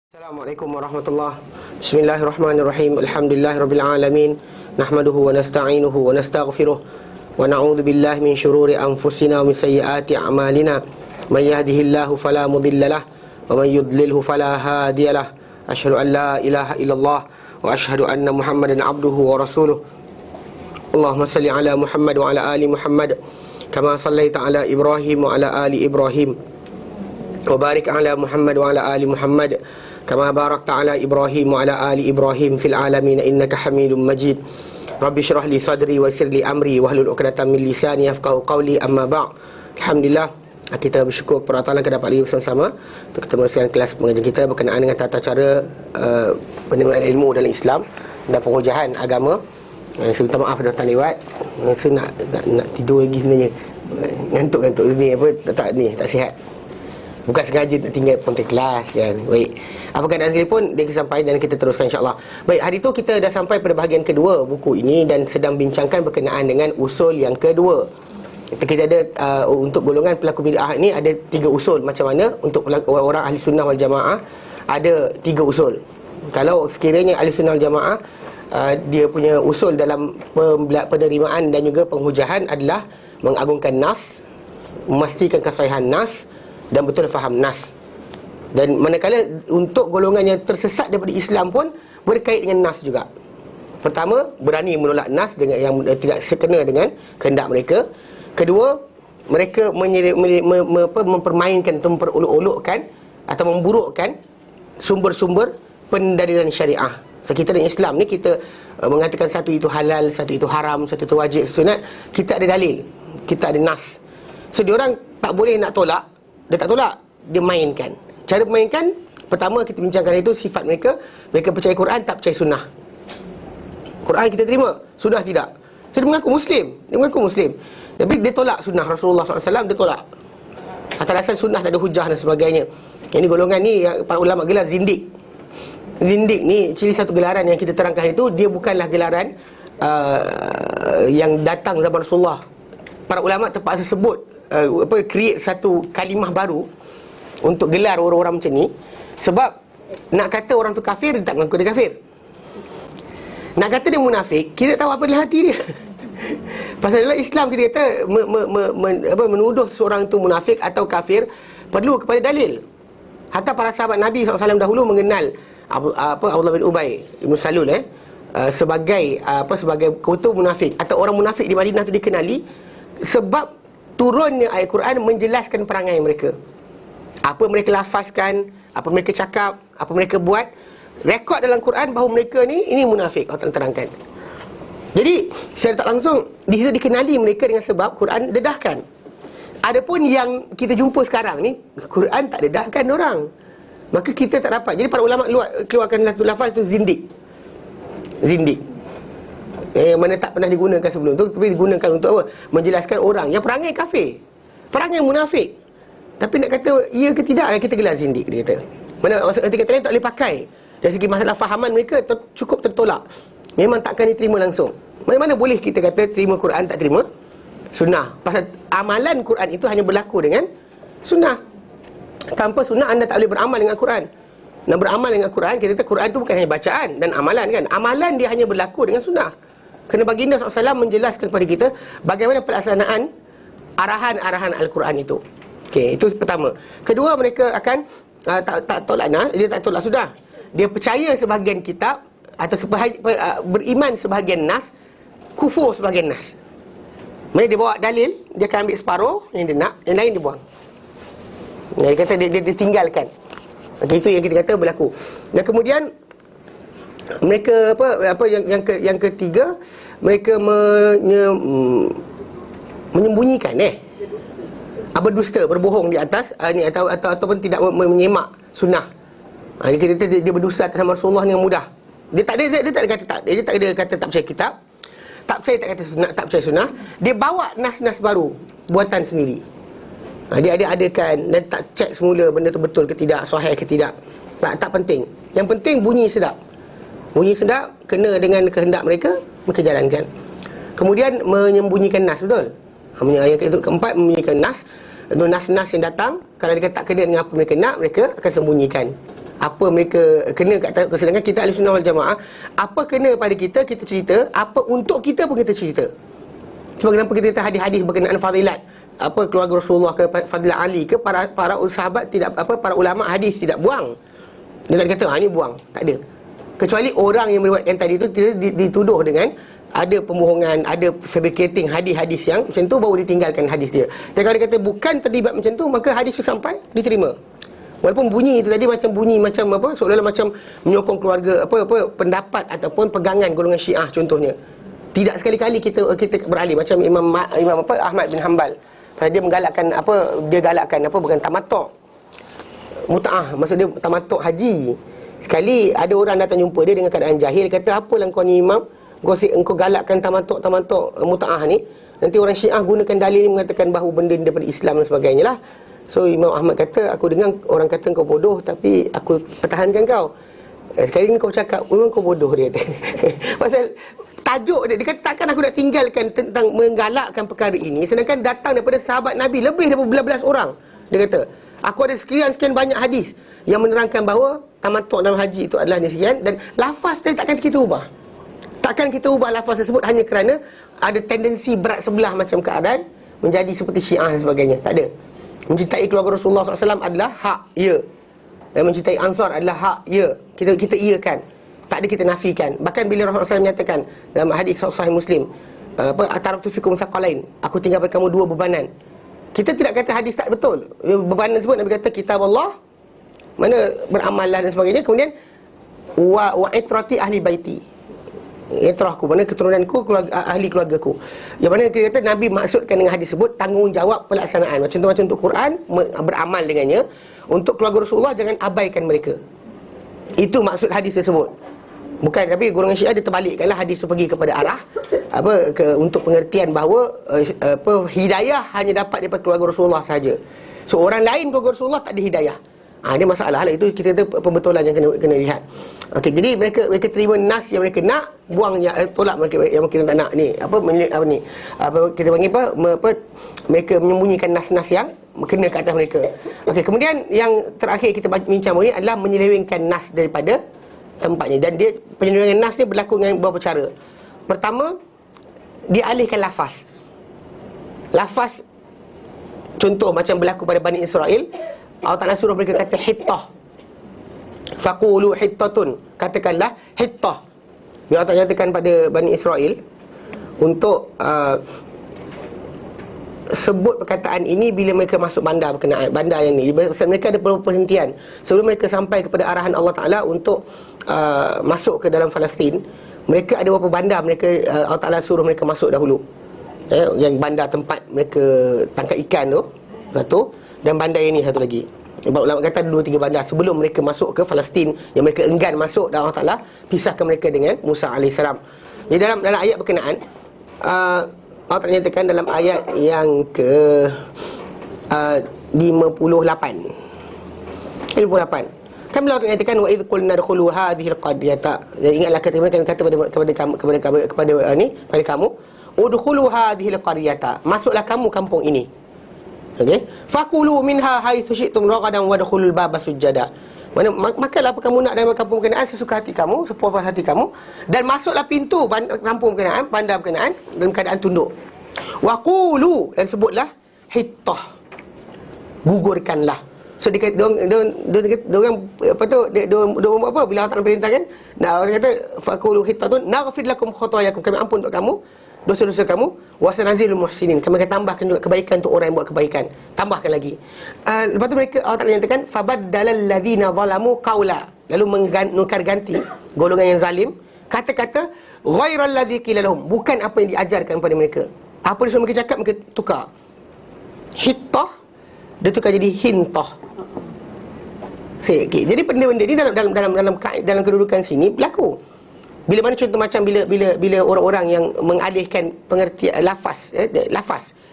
Assalamualaikum warahmatullahi. Bismillahirrahmanirrahim. Alhamdulillahirabbil alamin. Nahmaduhu wa nasta'inuhu wa nastaghfiruh wa na'udzu billahi min shururi anfusina wa min sayyiati a'malina. May yahdihillahu fala mudhillalah wa may yudlilhu fala hadiyalah. Asyhadu an la ilaha illallah wa asyhadu anna Muhammadan abduhu wa rasuluh. Allahumma salli ala Muhammad wa ala ali Muhammad kama sallaita ala Ibrahim wa ala ali Ibrahim. Wa barik ala Muhammad wa ala ali Muhammad kama barakta ala Ibrahim wa ala ali Ibrahim fil alamin innaka Hamidum Majid. Rabbi shrah li sadri wa yassir li amri wahlul 'uqdatam min lisani yafqahu qawli. Amma ba'd. Alhamdulillah, kita bersyukur kepada Allah kita dapat lagi bersama-sama untuk kita meneruskan kelas pengajian kita berkenaan dengan tata cara penerimaan ilmu dalam Islam dan pengujahan agama. Saya minta maaf dah tak lewat. Saya nak tidur lagi sebenarnya. Ngantuk-ngantuk ni tak sihat. Bukan sengaja nak tinggal pontek kelas kan. Baik. Apa keadaan sekali pun dia sampai dan kita teruskan insya-Allah. Baik, hari tu kita dah sampai pada bahagian kedua buku ini dan sedang bincangkan berkenaan dengan usul yang kedua. Kita ada untuk golongan pelaku bid'ah ni ada 3 usul. Macam mana untuk orang ahli sunnah wal jamaah ada 3 usul. Kalau sekiranya ahli sunnah wal jamaah dia punya usul dalam penerimaan dan juga penghujahan adalah mengagungkan nas, memastikan kesahihan nas dan betul faham nas. Dan manakala untuk golongan yang tersesat daripada Islam pun berkait dengan nas juga. Pertama, berani menolak nas dengan yang tidak sekena dengan kehendak mereka. Kedua, mereka mempermainkan atau memperolok-olokkan atau memburukkan sumber-sumber pendalilan syariah. So, kita dalam Islam ni kita mengatakan satu itu halal, satu itu haram, satu itu wajib, sunat. Kita ada dalil, kita ada nas. So diorang tak boleh nak tolak. Dia tak tolak, dia mainkan. Cara memainkan, pertama kita bincangkan itu sifat mereka. Mereka percaya Quran, tak percaya sunnah. Quran kita terima, sunnah tidak. So dia mengaku Muslim. Tapi dia tolak sunnah Rasulullah SAW, dia tolak atas dasar sunnah tak ada hujah dan sebagainya. Ini golongan ni para ulama gelar zindik. Zindik ni ciri satu gelaran yang kita terangkan itu. Dia bukanlah gelaran yang datang zaman Rasulullah. Para ulama terpaksa sebut create satu kalimah baru untuk gelar orang-orang macam ni. Sebab nak kata orang tu kafir, dia tak mengaku dia kafir. Nak kata dia munafik, kita tahu apa dalam hati dia. Pasal dalam Islam kita kata menuduh seorang tu munafik atau kafir perlu kepada dalil. Hatta para sahabat Nabi SAW dahulu mengenal Abdullah bin Ubay Ibn Salul sebagai ketua munafik atau orang munafik di Madinah tu dikenali sebab turunnya ayat Quran menjelaskan perangai mereka. Apa mereka lafazkan, apa mereka cakap, apa mereka buat. Rekod dalam Quran bahawa mereka ni ini munafik. Allah terangkan. Jadi secara tak langsung di situ dikenali mereka dengan sebab Quran dedahkan. Adapun yang kita jumpa sekarang ni, Quran tak dedahkan orang. Maka kita tak dapat. Jadi para ulama keluarkan satu lafaz tu zindik. Yang mana tak pernah digunakan sebelum tu, tapi digunakan untuk apa? Menjelaskan orang yang perangai kafir, perangai munafik. Tapi nak kata ya ke tidak, kita gelar zindik, dia kata. Mana kata lain tak boleh pakai. Dari segi masalah fahaman mereka cukup tertolak. Memang takkan diterima langsung. Mana boleh kita kata terima Quran tak terima sunnah. Pasal amalan Quran itu hanya berlaku dengan sunnah. Tanpa sunnah anda tak boleh beramal dengan Quran. Nak beramal dengan Quran, kita kata Quran itu bukan hanya bacaan dan amalan kan. Amalan dia hanya berlaku dengan sunnah. Kerana baginda SAW menjelaskan kepada kita bagaimana pelaksanaan arahan-arahan Al-Quran itu. Okey, itu pertama. Kedua, mereka akan tak tolak nas, dia tak tolak sudah. Dia percaya sebahagian kitab atau beriman sebahagian nas, kufur sebahagian nas. Mana dia bawa dalil, dia akan ambil separuh yang dia nak, yang lain dia buang. Dia kata dia tinggalkan. Okey, itu yang kita kata berlaku. Dan kemudian mereka yang ketiga, mereka menyembunyikan berdusta, berbohong di atas ataupun tidak menyemak sunnah. Dia berdusta atas nama Rasulullah dengan mudah. Dia tak ada kata tak percaya kitab, tak percaya sunnah. Dia bawa nas-nas baru buatan sendiri. Dia adakan dan tak cek semula benda tu betul ke tidak, sahih ke tidak. Tak penting. Yang penting bunyi sedap. Bunyi sedap, kena dengan kehendak mereka jalankan. Kemudian menyembunyikan nas, betul? Yang keempat, menyembunyikan nas. Nas-nas yang datang, kalau dia tak kena dengan apa mereka nak, mereka akan sembunyikan. apa mereka kena kat atas. Sedangkan kita Ahli Sunnah wal Jamaah, apa kena pada kita, kita cerita. Apa untuk kita pun kita cerita. Sebab kenapa kita kata hadis-hadis berkenaan fadilat, apa keluarga Rasulullah ke fadilat Ali ke para sahabat tidak, apa para ulama hadis tidak buang. Dia tak kata ini buang, tak ada. Kecuali orang yang meriwayatkan tadi itu tidak dituduh dengan ada pembohongan, ada fabricating hadis-hadis yang macam tu, baru ditinggalkan hadis dia. Dan kalau dia kata bukan terlibat macam tu, maka hadis tu sampai diterima. Walaupun bunyi itu tadi macam bunyi macam apa, seolah-olah macam menyokong keluarga apa pendapat ataupun pegangan golongan Syiah contohnya. Tidak sekali-kali kita beralih macam Imam apa Ahmad bin Hanbal. Dia menggalakkan apa, dia galakkan apa, bukan tamattu', mutaah, maksud dia tamattu' haji. Sekali ada orang datang jumpa dia dengan keadaan jahil, kata apalah kau ni imam, engkau galakkan tamattu' mutaah ni. Nanti orang Syiah gunakan dalil ni mengatakan bahawa benda ni daripada Islam dan sebagainya lah. So Imam Ahmad kata, aku dengar orang kata kau bodoh, tapi aku pertahankan kau. Sekali ni kau cakap memang kau bodoh, dia kata. Pasal tajuk dia kata takkan aku nak tinggalkan tentang menggalakkan perkara ini, sedangkan datang daripada sahabat Nabi lebih daripada belas orang. Dia kata aku ada sekian banyak hadis yang menerangkan bahawa tamattu' dalam haji itu adalah ni sekian. Dan lafaz tadi takkan kita ubah. Takkan kita ubah lafaz tersebut hanya kerana ada tendensi berat sebelah macam keadaan menjadi seperti Syiah dan sebagainya. Tak ada. Mencintai keluarga Rasulullah SAW adalah hak, ya. Dan mencintai Ansar adalah hak, ya. Kita iakan. Tak ada kita nafikan. Bahkan bila Rasulullah SAW menyatakan dalam hadis Sahih Muslim, taraktu fikum thaqalain, aku tinggalkan kamu dua bebanan. Kita tidak kata hadis tak betul. Bebanan tersebut Nabi kata kitab Allah, mana beramallah dan sebagainya. Kemudian wa itrati ahli baiti, itrahku, mana keturunanku, ahli keluargaku. Yang mana kita kata Nabi maksudkan dengan hadis tersebut tanggungjawab pelaksanaan. Macam untuk Quran, beramal dengannya. Untuk keluarga Rasulullah jangan abaikan mereka. Itu maksud hadis tersebut. Bukan, tapi golongan Syiah dia terbalikkanlah hadis itu pergi kepada arah untuk pengertian bahawa hidayah hanya dapat daripada keluarga Rasulullah sahaja. So orang lain keluarga Rasulullah tak ada hidayah. Ini masalah lah. Itu kita kata pembetulan yang kena lihat. Okey, jadi mereka terima nas yang mereka nak, buang tolak mereka yang mereka tak nak. Ni kita panggil mereka menyembunyikan nas-nas yang kena ke atas mereka. Okey, kemudian yang terakhir kita bincang ni adalah menyelewengkan nas daripada tempatnya. Dan dia penyelewengan nas ni berlaku dengan beberapa cara. Pertama, dialihkan lafaz. Lafaz, contoh macam berlaku pada Bani Israel, Allah Ta'ala suruh mereka kata hittah. Faqulu hittatun, katakanlah hittah. Bila Allah Ta'ala nyatakan pada Bani Israel untuk sebut perkataan ini bila mereka masuk bandar berkenaan, bandar yang ni. Mereka ada perhentian sebelum mereka sampai kepada arahan Allah Ta'ala untuk masuk ke dalam Palestin. Mereka ada beberapa bandar mereka, Allah Ta'ala suruh mereka masuk dahulu. Yang bandar tempat mereka tangkap ikan tu satu, dan bandar yang ni satu lagi. Ulama kata ada 2-3 bandar sebelum mereka masuk ke Palestin yang mereka enggan masuk, dan Allah Ta'ala pisahkan mereka dengan Musa AS. Jadi dalam ayat berkenaan, Allah Ta'ala nyatakan dalam ayat yang ke 58. Kan bila Allah Ta'ala nyatakan wa idh qulna dkhulu hadhihi alqaryata, ingatlah kata kepada kamu udkhulu hadhihi alqaryata, masuklah kamu kampung ini. Okey, fakulu minha haitsu syi'tum ragadan wadkhulul baba sujada. Makanlah apa kamu nak dalam kampung berkenaan sesuka hati kamu, sepuas hati kamu, dan masuklah pintu kampung berkenaan, bandar berkenaan dalam keadaan tunduk. Waqulu, dan sebutlah hittah, gugurkanlah. So dia orang apa tu, dia apa bila Allah Taala perintahkan, nah orang kata faqulu hittatun naghfir lakum khotoyakum, kami ampun untuk kamu dosa-dosa kamu, wasanazilul muhsinin, kami akan tambahkan juga kebaikan untuk orang yang buat kebaikan. Tambahkan lagi. Lepas tu mereka, Allah Ta'ala nyatakan fabaddalal ladzina zalamu qaula, lalu menukar ganti golongan yang zalim kata-kata ghairal ladzi qila lahum, bukan apa yang diajarkan kepada mereka. Apa yang mereka cakap mereka tukar. Hittah dia tukar jadi hintah. Okay. Jadi benda-benda ni dalam kedudukan sini berlaku. Bila mana contoh macam bila orang-orang yang mengalihkan pengertian lafaz,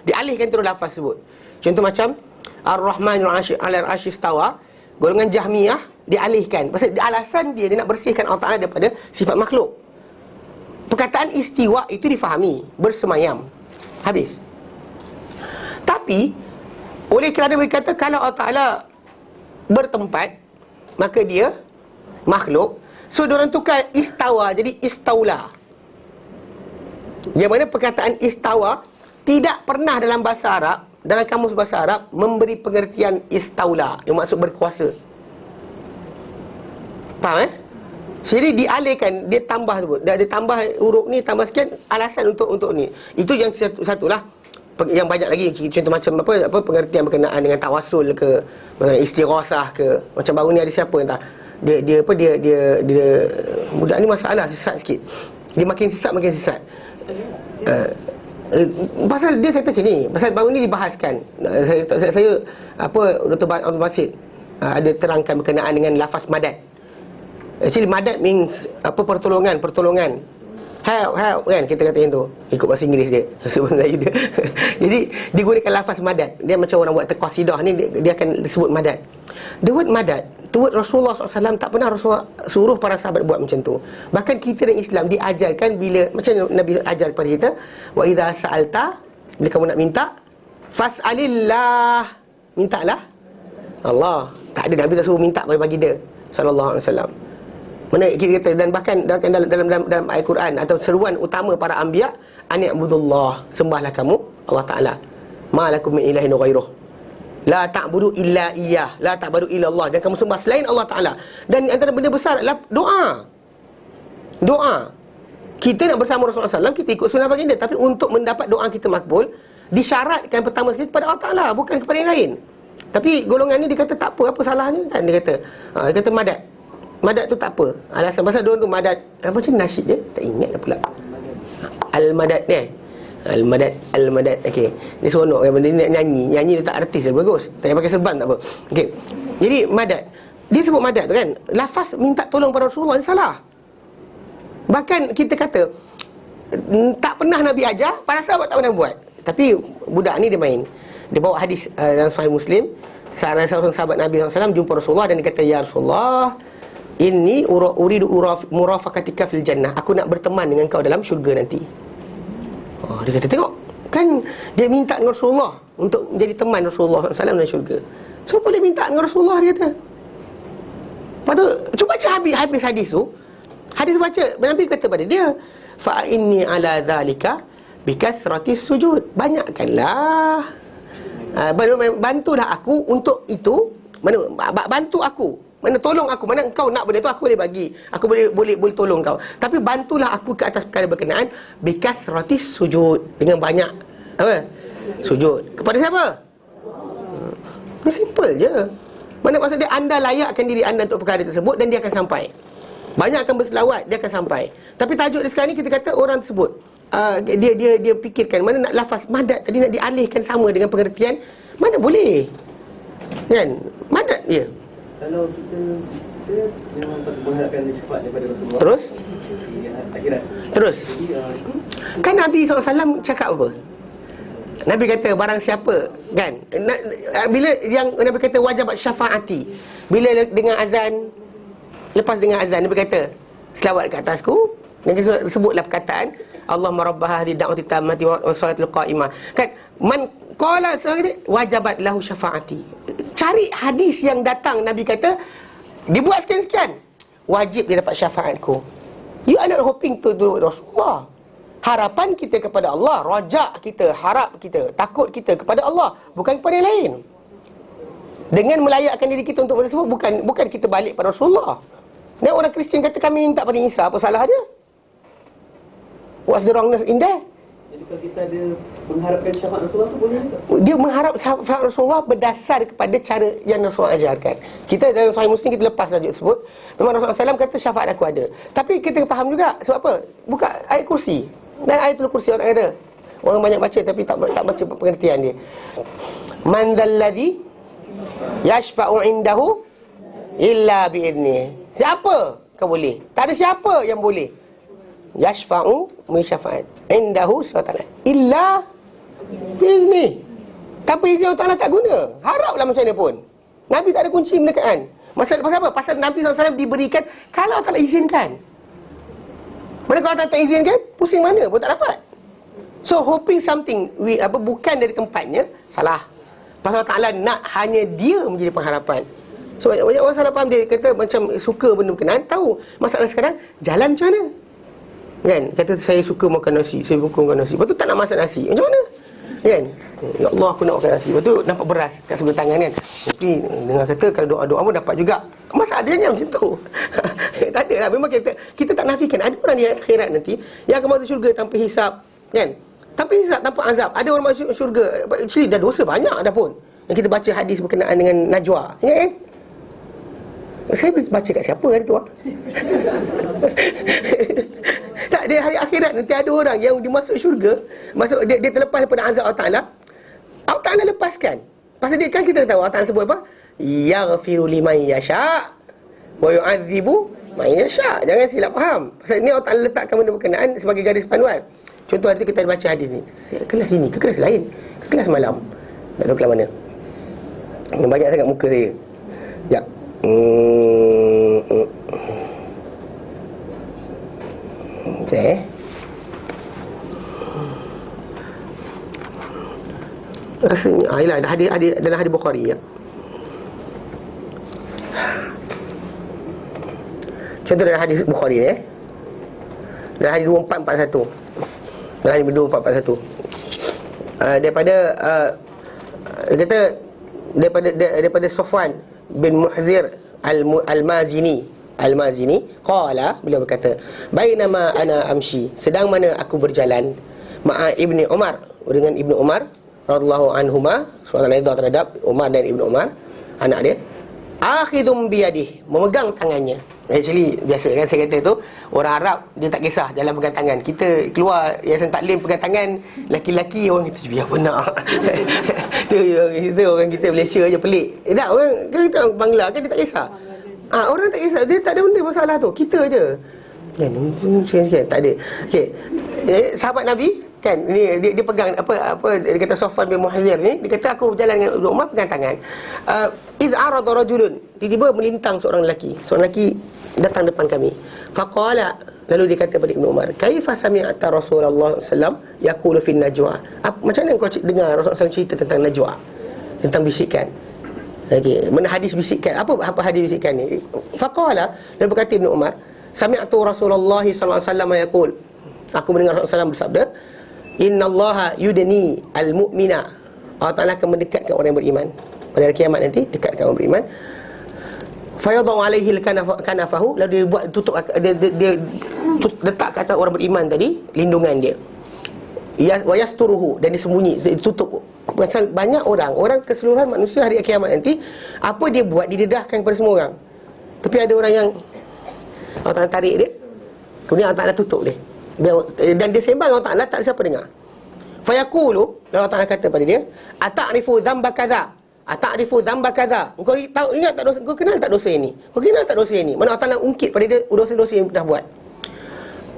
dialihkan terus lafaz tersebut. Contoh macam Ar-Rahmanul 'alal 'arsy istawa, golongan Jahmiyah dialihkan. Pasal alasan dia nak bersihkan Allah Ta'ala daripada sifat makhluk. Perkataan istiwa itu difahami, bersemayam. Habis. Tapi oleh kerana mereka kata kalau Allah Ta'ala bertempat, maka dia makhluk. So diorang tukar istawa jadi istaula. Yang mana perkataan istawa tidak pernah dalam bahasa Arab, dalam kamus bahasa Arab, memberi pengertian istaula, yang maksud berkuasa. Faham Jadi dialihkan, dia tambah tu, dia tambah huruf ni, tambah sekian, alasan untuk ni. Itu yang satulah. Yang banyak lagi contoh macam apa pengertian berkenaan dengan tawasul ke, istighasah ke. Macam baru ni ada siapa entah. Dia budak ni masalah sesat sikit. Dia makin sesat. Pasal dia kata macam ni, pasal baru ni dibahaskan. Saya Dr. Abdul Basit ada terangkan berkenaan dengan lafaz madad. Actually madad means pertolongan. Help kan, kita kata yang tu, ikut bahasa Inggeris dia, sebut Melayu dia. Jadi digunakan lafaz madad. Dia macam orang buat qasidah ni, dia akan disebut madad. The word madad, the word Rasulullah SAW tak pernah Rasulullah suruh para sahabat buat macam tu. Bahkan kita dan Islam diajarkan, bila macam Nabi ajar kepada kita, wa idza sa'alta, bila kamu nak minta, fas'alillah, mintalah Allah. Tak ada, Nabi tak suruh minta pada baginda sallallahu alaihi wasallam. Mana kita kata, dan bahkan dalam ayat Quran atau seruan utama para anbiya, ani'budullah, sembahlah kamu Allah Taala. Ma lakum min ilahin ghairuh. La ta'budu illa iyyah, la ta'budu illa Allah. Jangan kamu sembah selain Allah Taala. Dan antara benda besar adalah doa. Kita nak bersama Rasulullah SAW, kita ikut sunnah baginda, tapi untuk mendapat doa kita makbul, disyaratkan pertama sekali kepada Allah Taala, bukan kepada yang lain. Tapi golongan ni dia kata tak apa salahnya kan, dia kata madad tu tak apa. Alasan pasal diorang tu madad, macam nasyid dia, tak ingat dah pula. Al-madad ni. Al-madad. Okey. Ni seronok kan benda ni, nak nyanyi dia tak artis dia bagus. Tak payah pakai serban tak apa. Okey. Jadi madad. Dia sebut madad tu kan, lafaz minta tolong pada Rasulullah ni salah. Bahkan kita kata tak pernah Nabi ajar, para sahabat tak pernah buat. Tapi budak ni dia main. Dia bawa hadis dalam Sahih Muslim. Salah seorang sahabat Nabi SAW jumpa Rasulullah dan dia kata, ya Rasulullah, inni uridu murafaqatika fil jannah. Aku nak berteman dengan kau dalam syurga nanti. Dia kata, tengok, kan dia minta dengan Rasulullah untuk menjadi teman Rasulullah SAW dalam syurga. So boleh minta dengan Rasulullah, dia kata. Lepas tu, cuba baca habis hadis tu. Hadis baca, Nabi kata pada dia, fa inni ala dhalika bikathratis sujud. Banyakkanlah, bantulah aku untuk itu. Bantu aku, tolong aku. Mana engkau nak benda tu, aku boleh bagi, aku boleh tolong kau. Tapi bantulah aku ke atas perkara berkenaan bikathratis sujud, dengan banyak sujud. Kepada siapa? Ini simple je. Mana maksud dia, anda layakkan diri anda untuk perkara tersebut dan dia akan sampai. Banyak akan berselawat, dia akan sampai. Tapi tajuk dia sekarang ni, kita kata orang tersebut dia fikirkan mana nak lafaz madad tadi nak dialihkan sama dengan pengertian, mana boleh kan madad dia. Kalau kita memang mengharapkan syafaat daripada Rasulullah terus di akhirat. Terus kan Nabi SAW cakap apa? Nabi kata barang siapa kan, bila yang Nabi kata wajibat syafaati, bila dengan azan, lepas dengan azan Nabi kata selawat ke atasku, dan sebutlah perkataan Allahumma rabb hadhihi da'wati tammati wa salatil qa'imah. Kan man qala wajibat lahu syafaati. Cari hadis yang datang Nabi kata dibuat sekian-sekian, wajib dia dapat syafaatku. You are not hoping to Rasulullah. Harapan kita kepada Allah, rajak kita, harap kita, takut kita kepada Allah, bukan kepada yang lain. Dengan melayakkan diri kita untuk benda tersebut, bukan kita balik pada Rasulullah. Dan orang Kristian kata kami minta pada Isa, apa salah dia? What's the wrongness in there? Jadi kalau kita ada mengharapkan syafaat Rasulullah tu boleh tak? Dia mengharap syafaat Rasulullah berdasar kepada cara yang Rasulullah ajarkan. Kita dalam Sahih Muslim kita lepas tajuk tersebut, memang Rasulullah SAW kata syafaat aku ada. Tapi kita faham juga sebab apa? Buka ayat kursi. Dan ayatul kursi orang kata, orang banyak baca tapi tak baca pengertian dia. Man dzalladzi yashfa'u indahu illa bi'idnih. Siapa kau boleh? Tak ada siapa yang boleh. Yashfa'u syafaat indahu SWT illa bi'izni. Tapi izin Allah Ta'ala tak guna. Haraplah macam mana pun, Nabi tak ada kunci menekan. Pasal apa? Pasal Nabi SAW diberikan kalau tak izinkan. Mana kalau tak izinkan, pusing mana pun tak dapat. So hoping something bukan dari tempatnya, salah. Pasal Allah Ta'ala nak hanya dia menjadi pengharapan. So banyak orang salah faham, dia kata macam suka benda berkenaan. Tahu masalah sekarang jalan macam mana, kan? Kata saya suka makan nasi, saya suka makan nasi, lepas tu tak nak masak nasi, macam mana, kan? Ya Allah, aku nak makan nasi, lepas tu nampak beras kat sebelah tangan, kan? Mesti dengar kata kalau doa-doa pun dapat juga. Masa ada yang macam tu. Tak ada lah. Memang kita tak nafikan ada orang di akhirat nanti yang akan masuk syurga tanpa hisap, kan? Tanpa hisap, tanpa azab. Ada orang masuk syurga actually dah dosa banyak dah pun. Yang kita baca hadis berkenaan dengan najwa, kan? Saya baca kat siapa hari tu? Tak, dia hari akhirat nanti ada orang yang dimasuk syurga, dia terlepas daripada azab Allah Ta'ala. Allah Ta'ala lepaskan. Pasal dia kan kita tahu Allah Ta'ala sebut apa? Yaghfiru liman yasha' wa yu'adzibu man yasha'. Jangan silap faham. Pasal ni Allah Ta'ala letakkan benda berkenaan sebagai garis panduan. Contoh hari tu kita baca hadis ni, kelas ini ke kelas lain, ke kelas malam, tak tahu kelas mana. Yang banyak sangat muka saya. Sekejap. Okay. Rasanya ialah ada dalam hadis Bukhari, ya. Contoh dalam hadis Bukhari ni, dalam hadis 2441. Dalam hadis 2441. Dia kata daripada Safwan bin Muhzir Al-Mazini qala, beliau berkata, bainama ana amshi, sedang mana aku berjalan, ma'a Ibni Umar, dengan Ibnu Umar radhiyallahu anhuma, suatu redha terhadap Umar dan Ibnu Umar, anak dia, akhidhum biyadih, memegang tangannya. Actually biasa kan saya kata tu, orang Arab dia tak kisah jalan pegang tangan. Kita keluar yayasan taklim pegang tangan, laki-laki orang kita biar benar. Kita orang kita Malaysia je pelik. Tak, orang kita Bangla kan dia tak kisah. Orang tak kisah, dia tak ada benda masalah tu. Kita je. Kan sikit tak ada. Okey. Sahabat Nabi kan, ni dia pegang apa dia kata Safwan bin Muhzir ni, dia kata aku berjalan dengan Ibnu Umar pegang tangan. Iz arada rajulun, tiba-tiba melintang seorang lelaki datang depan kami. Faqala, lalu dia kata pada Ibnu Umar, kaifa sami'ta Rasulullah sallam yaqulu fin najwa, macam mana kau dengar Rasulullah SAW cerita tentang najwa, tentang bisikan? Okey, mana hadis bisikan, apa hadis bisikan ni? Faqala, lalu berkata Ibnu Umar, sami'tu Rasulullah sallallahu alaihi wasallam yaqul, aku mendengar Rasulullah SAW bersabda, innallaha yudni al-mu'mina, Allah Ta'ala akan mendekatkan orang yang beriman pada hari kiamat nanti, dekatkan orang beriman. Fayadhu alaihi kanafahu, lalu dia buat tutup, dia letak ke atas orang beriman tadi lindungan dia. Wa yasturuhu, dan disembunyi, ditutup. Pasal banyak orang keseluruhan manusia hari kiamat nanti, apa dia buat didedahkan kepada semua orang. Tapi ada orang yang Allah Ta'ala tarik dia, kemudian Allah Ta'ala tutup dia. Dan dia sembang Allah Ta'ala, tak ada siapa dengar. Fayaqulu, Allah Ta'ala kata pada dia, ata'rifu dzamba kadza, ata'rifu dzamba kadza, kau tahu, ingat tak dosa, kau kenal tak dosa ini, kau kenal tak dosa ini. Mana Allah Ta'ala ungkit pada dia dosa-dosa yang pernah buat.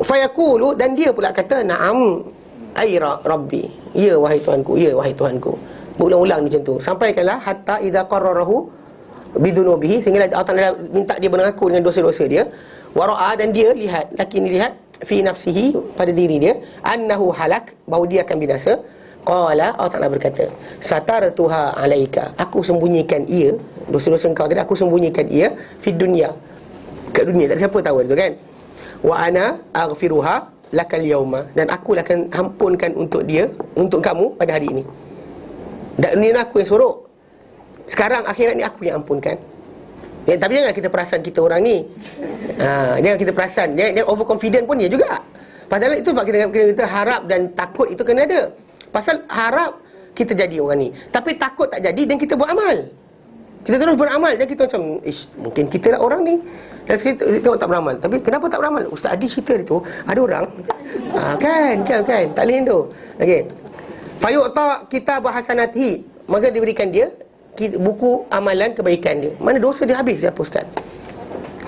Fayaqulu, dan dia pula kata, na'am ay rabbi, ya wahai Tuhanku, ya wahai Tuhanku. Berulang-ulang macam tu, sampaikanlah hatta idza qarrarahu bidunubihi, sehingga Allah Ta'ala minta dia mengaku dengan dosa-dosa dia. Wara'a, dan dia lihat, laki ni lihat, fi nafsihi, pada diri dia, annahu halak, bahawa dia akan binasa. Qala, Allah Ta'ala berkata, satartuha alaika, aku sembunyikan ia, dosa-dosa engkau tadi aku sembunyikan ia, fi dunya, kat dunia, tak ada siapa tahu tu kan. Wa ana aghfiruha lakal yauma, dan aku akan ampunkan untuk dia, untuk kamu pada hari ini. Dan dunia aku yang sorok, sekarang akhirat ni aku yang ampunkan. Tapi jangan kita perasan kita orang ni, jangan kita perasan dia overconfident pun dia juga. Padahal itu sebab kita harap dan takut itu kena ada. Pasal harap kita jadi orang ni, tapi takut tak jadi dan kita buat amal. Kita terus beramal dan kita macam, mungkin kita lah orang ni. Dan kita tak beramal. Tapi kenapa tak beramal? Ustaz Adi cerita itu, ada orang kan, tak boleh tu. Okey. Fayu'ta kitab hasanatihi, maka diberikan dia buku amalan kebaikan dia. Mana dosa dia habis siapa ustaz?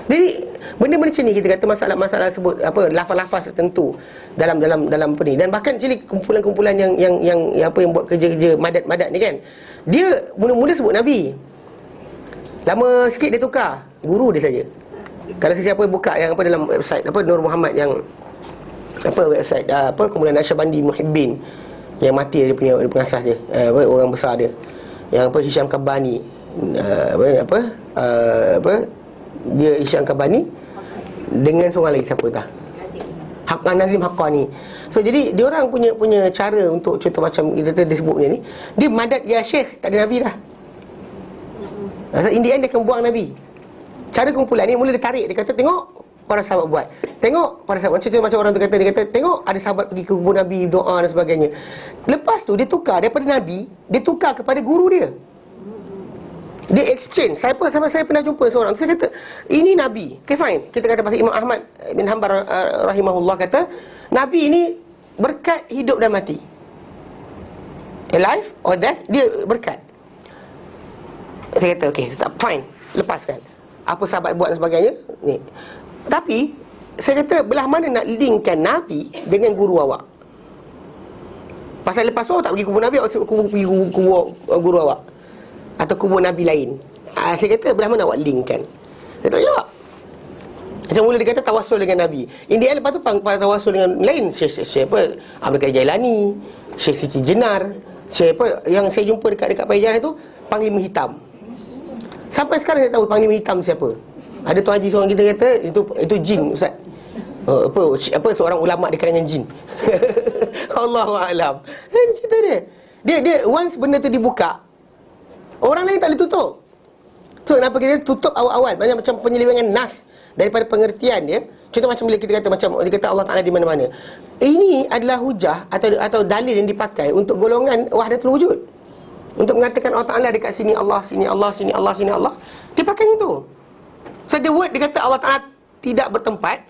Jadi benda-benda macam ni kita kata masalah-masalah sebut apa, lafaz-lafaz tertentu dalam apa ni. Dan bahkan jadi kumpulan-kumpulan yang apa yang buat kerja-kerja madat-madat ni kan. Dia mula-mula sebut Nabi. Lama sikit dia tukar guru dia saja. Kalau sesiapa buka yang apa dalam website apa Nur Muhammad yang apa website apa kemudian Nasyabandi Muhibbin yang mati dia punya pengasas dia, apa orang besar dia. Yang apa Hisham Kabani, dia Isyam Kabani dengan seorang lagi, siapa tak? Nazim Haqqani. So jadi dia orang punya cara untuk contoh macam kita disebutnya ni, dia madat ya syekh, tak ada nabi dah. In the end dia akan buang nabi. Cara kumpulan ni mula dia tarik, dia kata tengok para sahabat buat. Tengok para sahabat, macam orang tu kata, dia kata tengok ada sahabat pergi ke kubur nabi, doa dan sebagainya. Lepas tu dia tukar daripada nabi, dia tukar kepada guru dia. Dia exchange. Saya pernah jumpa seorang, saya kata ini nabi. Okay, fine. Kita kata pasal Imam Ahmad bin Hanbal rahimahullah kata nabi ini berkat hidup dan mati. Alive or death, dia berkat. Saya kata okay, fine, lepaskan apa sahabat buat dan sebagainya ni. Tapi saya kata belah mana nak linkkan nabi dengan guru awak? Pasal lepas tu tak pergi kubur nabi, awak pergi kubur guru awak atau kubur nabi lain. Saya kata belah mana awak linkkan? Dia tak jawab. Macam mula dia kata tawassul dengan nabi, in the end lepas tu tawassul dengan lain. Siapa? Abdul Qadir Jailani, Syekh Siti Jenar, siapa yang saya jumpa dekat Payajan itu, Panglima Hitam. Sampai sekarang saya tahu Panglima Hitam siapa. Ada tuan haji seorang kita kata itu jin ustaz. Apa seorang ulama di kalangan jin. Allahu a'lam. Ini cerita dia. Dia once benda tu dibuka, orang lain tak boleh tutup. So kenapa kita tutup awal-awal? Banyak macam penyelewengan nas daripada pengertian dia. Contoh macam bila kita kata macam dia kata Allah Taala di mana-mana. Ini adalah hujah atau dalil yang dipakai untuk golongan wahdatul wujud. Untuk mengatakan Allah Taala dekat sini Allah, sini Allah, sini Allah, sini Allah. Dia pakai itu. So the word dia kata Allah Taala tidak bertempat.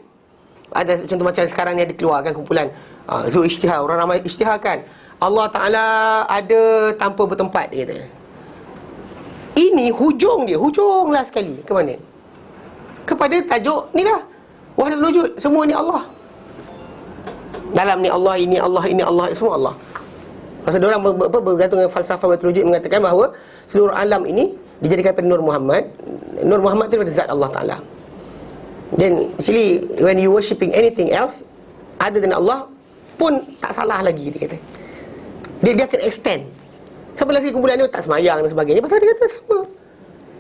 Ada contoh macam sekarang ni ada keluarkan kumpulan Zul Ijtihad, orang ramai isytiharkan Allah Taala ada tanpa bertempat, dia kata. Ini hujung dia, hujunglah sekali ke mana? Kepada tajuk ni lah, wahdatul wujud, semua ni Allah. Dalam ni Allah, ini Allah, ini Allah, semua Allah. Pasal diorang bergantung dengan falsafah wahdatul wujud, mengatakan bahawa seluruh alam ini dijadikan pada Nur Muhammad. Nur Muhammad itu daripada zat Allah Ta'ala. Then actually when you worshipping anything else other than Allah pun tak salah lagi, dia kata. Dia akan extend. Sampai lagi kumpulan ni tak semayang dan sebagainya, pasal dia kata sama.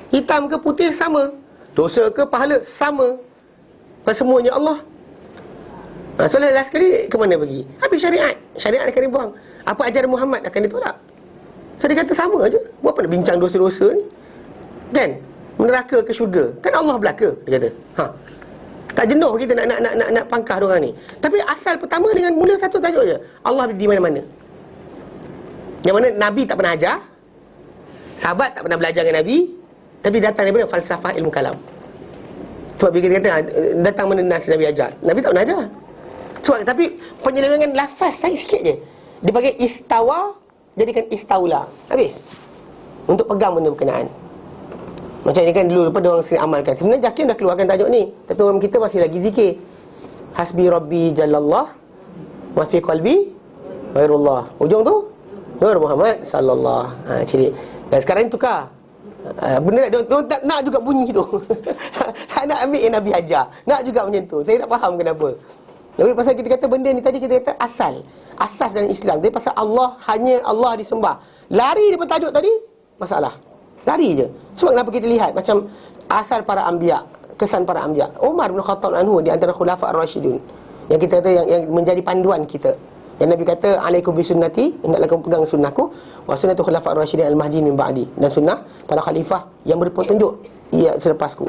Hitam ke putih sama, dosa ke pahala sama, pasal semuanya Allah. So last sekali ke mana pergi? Habis syariat akan dibuang. Apa ajaran Muhammad akan ditolak. So dia kata sama aja. Buat apa nak bincang dosa-dosa ni? Kan? Neraka ke syurga? Kan Allah belaka, dia kata. Tak jenuh kita nak pangkah diorang ni. Tapi asal pertama dengan mula satu tajuk je, Allah di mana-mana. Yang mana Nabi tak pernah ajar, sahabat tak pernah belajar dengan Nabi, tapi datang daripada falsafah ilmu kalam. Sebab bila kita kata datang mana nas Nabi ajar, Nabi tak pernah ajar. Sebab tapi penyelewengan lafaz saya sikit je. Dia bagi istawa, jadikan istaula. Habis. Untuk pegang benda berkenaan. Macam ni kan dulu lepas orang sering amalkan. Sebenarnya Jakim dah keluarkan tajuk ni, tapi orang kita masih lagi zikir. Hasbi Rabbi Jalallah wa fi qalbi ghairullah. Ujung tu Nur Muhammad sallallahu. Ciri. Dan sekarang ni tukar. Benda tak nak juga bunyi tu. Tak nak ambil yang Nabi ajar. Nak juga macam tu. Saya tak faham kenapa. Tapi pasal kita kata benda ni tadi kita kata asas dalam Islam. Jadi pasal Allah, hanya Allah disembah. Lari daripada tajuk tadi, masalah. Lari je. Sebab kenapa kita lihat macam asal para anbiya, kesan para anbiya. Umar bin Khattab anhu di antara khulafa ar-rasyidun. Yang kita kata yang menjadi panduan kita. Yang Nabi kata alaikum bisunnati, hendaklah kamu pegang sunnahku, wa sunnatu khulafa ar-rasyidin al-mahdi min ba'di, dan sunnah para khalifah yang berpetunjuk selepasku.